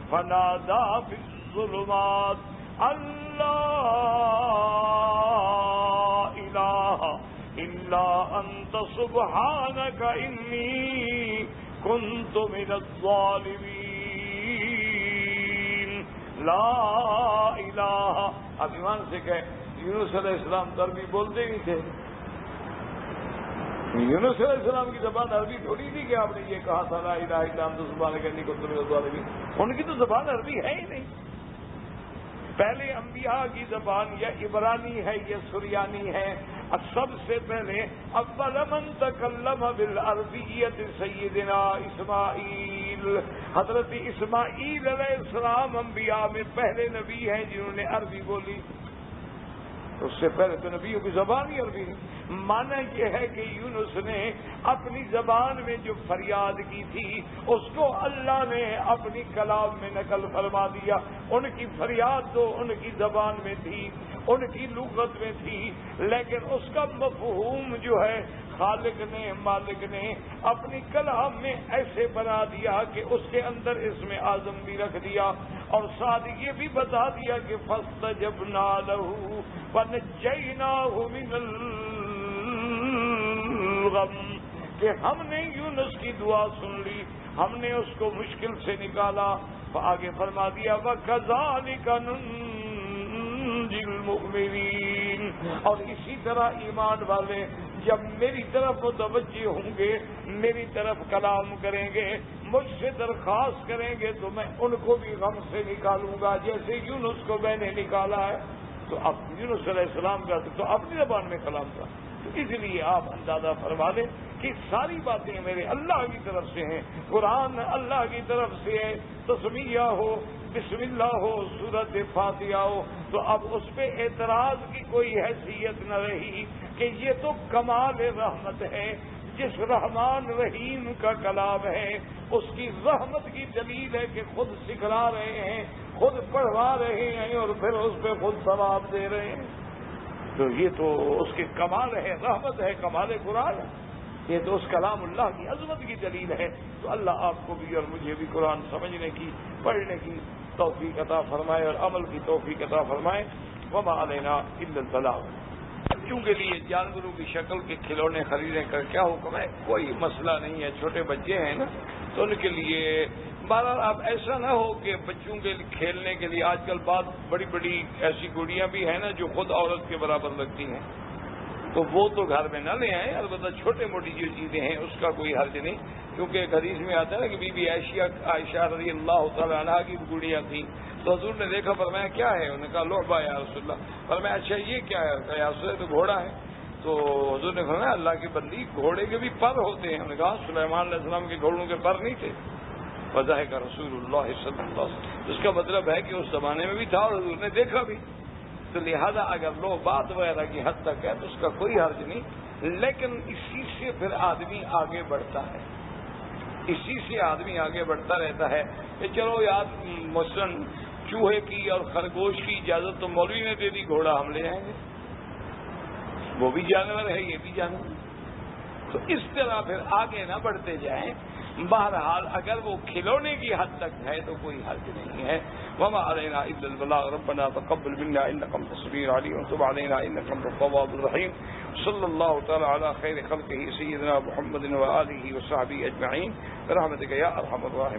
فَنَادَىٰ فِي الظُّلُمَاتِ أَن لَّا إِلَٰهَ إِلَّا أَنتَ سُبْحَانَكَ إِنِّي كُنتُ مِنَ الظَّالِمِينَ۔ لا الہ، اب ایمان سے کہ یونس علیہ السلام تو عربی بولتے ہی تھے، یونس علیہ السلام کی زبان عربی تھوڑی تھی کہ آپ نے یہ کہا تھا لا الہ الا انت سبحانک انی کنت من الظالمین، ان کی تو زبان عربی ہے ہی نہیں۔ پہلے انبیاء کی زبان یا عبرانی ہے یا سریانی ہے۔ اب سب سے پہلے اول من تکلم بالعربیۃ سیدنا اسماعیل، حضرت اسماعیل علیہ السلام انبیاء میں پہلے نبی ہیں جنہوں نے عربی بولی۔ اس سے پہلے تو نبیوں کی زبان ہی عربی ہے۔ معنی یہ ہے کہ یونس نے اپنی زبان میں جو فریاد کی تھی اس کو اللہ نے اپنی کلام میں نقل فرما دیا۔ ان کی فریاد تو ان کی زبان میں تھی، ان کی لغت میں تھی، لیکن اس کا مفہوم جو ہے خالق نے، مالک نے اپنی کلام میں ایسے بنا دیا کہ اس کے اندر اسم اعظم بھی رکھ دیا، اور ساتھ یہ بھی بتا دیا کہ فاستجبنا لہ ونجیناہ من الغم، کہ ہم نے یونس کی دعا سن لی، ہم نے اس کو مشکل سے نکالا۔ آگے فرما دیا وَكَذَلِكَ نُنْجِي الْمُؤْمِنِينَ، اور اسی طرح ایمان والے جب میری طرف متوجہ ہوں گے، میری طرف کلام کریں گے، مجھ سے درخواست کریں گے، تو میں ان کو بھی غم سے نکالوں گا جیسے یونس کو میں نے نکالا ہے۔ تو اب یونس علیہ السلام کا تو اپنی زبان میں کلام تھا، تو اس لیے آپ اندازہ فرما لیں کہ ساری باتیں میرے اللہ کی طرف سے ہیں، قرآن اللہ کی طرف سے ہے، تسمیہ ہو، بسم اللہ ہو، سورۃ فاتحہ ہو، تو اب اس پہ اعتراض کی کوئی حیثیت نہ رہی کہ یہ تو کمال رحمت ہے، جس رحمان رحیم کا کلام ہے اس کی رحمت کی دلیل ہے کہ خود سکھلا رہے ہیں، خود پڑھوا رہے ہیں اور پھر اس پہ خود ثواب دے رہے ہیں، تو یہ تو اس کے کمال ہے، رحمت ہے، کمال قرآن ہے، یہ تو اس کلام اللہ کی عظمت کی دلیل ہے۔ تو اللہ آپ کو بھی اور مجھے بھی قرآن سمجھنے کی، پڑھنے کی توفیق عطا فرمائے اور عمل کی توفیق عطا فرمائے۔ وما علینا الا البلاغ۔ بچوں کے لیے جانوروں کی شکل کے کھلونے خریدنے کا کیا حکم ہے؟ کوئی مسئلہ نہیں ہے، چھوٹے بچے ہیں نا تو ان کے لیے بہرحال اب ایسا نہ ہو کہ بچوں کے کھیلنے کے لیے آج کل بہت بڑی بڑی ایسی گڑیاں بھی ہیں نا جو خود عورت کے برابر لگتی ہیں، تو وہ تو گھر میں نہ لے آئیں، البتہ چھوٹے موٹی جو چیزیں ہیں اس کا کوئی حرج نہیں، کیونکہ ایک حدیث میں آتا ہے نا کہ بی بی عائشہ رضی اللہ تعالیٰ عنہا کی گڑیاں تھیں، تو حضور نے دیکھا، فرمایا کیا ہے؟ انہوں نے کہا لعبہ یا رسول اللہ۔ فرمایا اچھا یہ کیا ہے؟ یا رسول اللہ تو گھوڑا ہے۔ تو حضور نے فرمایا اللہ کی بندی گھوڑے کے بھی پر ہوتے ہیں۔ ہم نے کہا سلیمان علیہ السلام کے گھوڑوں کے پر نہیں تھے؟ وضاح کا رسول اللہ صلی اللہ علیہ وسلم، اس کا مطلب ہے کہ اس زمانے میں بھی تھا اور حضور نے دیکھا بھی، تو لہذا اگر لوگ بات وغیرہ کی حد تک ہے تو اس کا کوئی حرج نہیں، لیکن اسی سے پھر آدمی آگے بڑھتا ہے، اسی سے آدمی آگے بڑھتا رہتا ہے کہ چلو یار مثلاً چوہے کی اور خرگوش کی اجازت تو مولوی نے دے دی، گھوڑا ہم لے جائیں گے، وہ بھی جانور ہے یہ بھی جانور، تو اس طرح پھر آگے نہ بڑھتے جائیں۔ بہرحال اگر وہ کھلونے کی حد تک ہے تو کوئی حرج نہیں ہے۔ وما علینا الا البلاغ ربنا تقبل منا انك انت السميع العليم وتب علينا انك انت التواب الرحيم صلى الله تعالى على خير خلقه سيدنا محمد وآله وصحبه اجمعين برحمتك يا ارحم الراحمين۔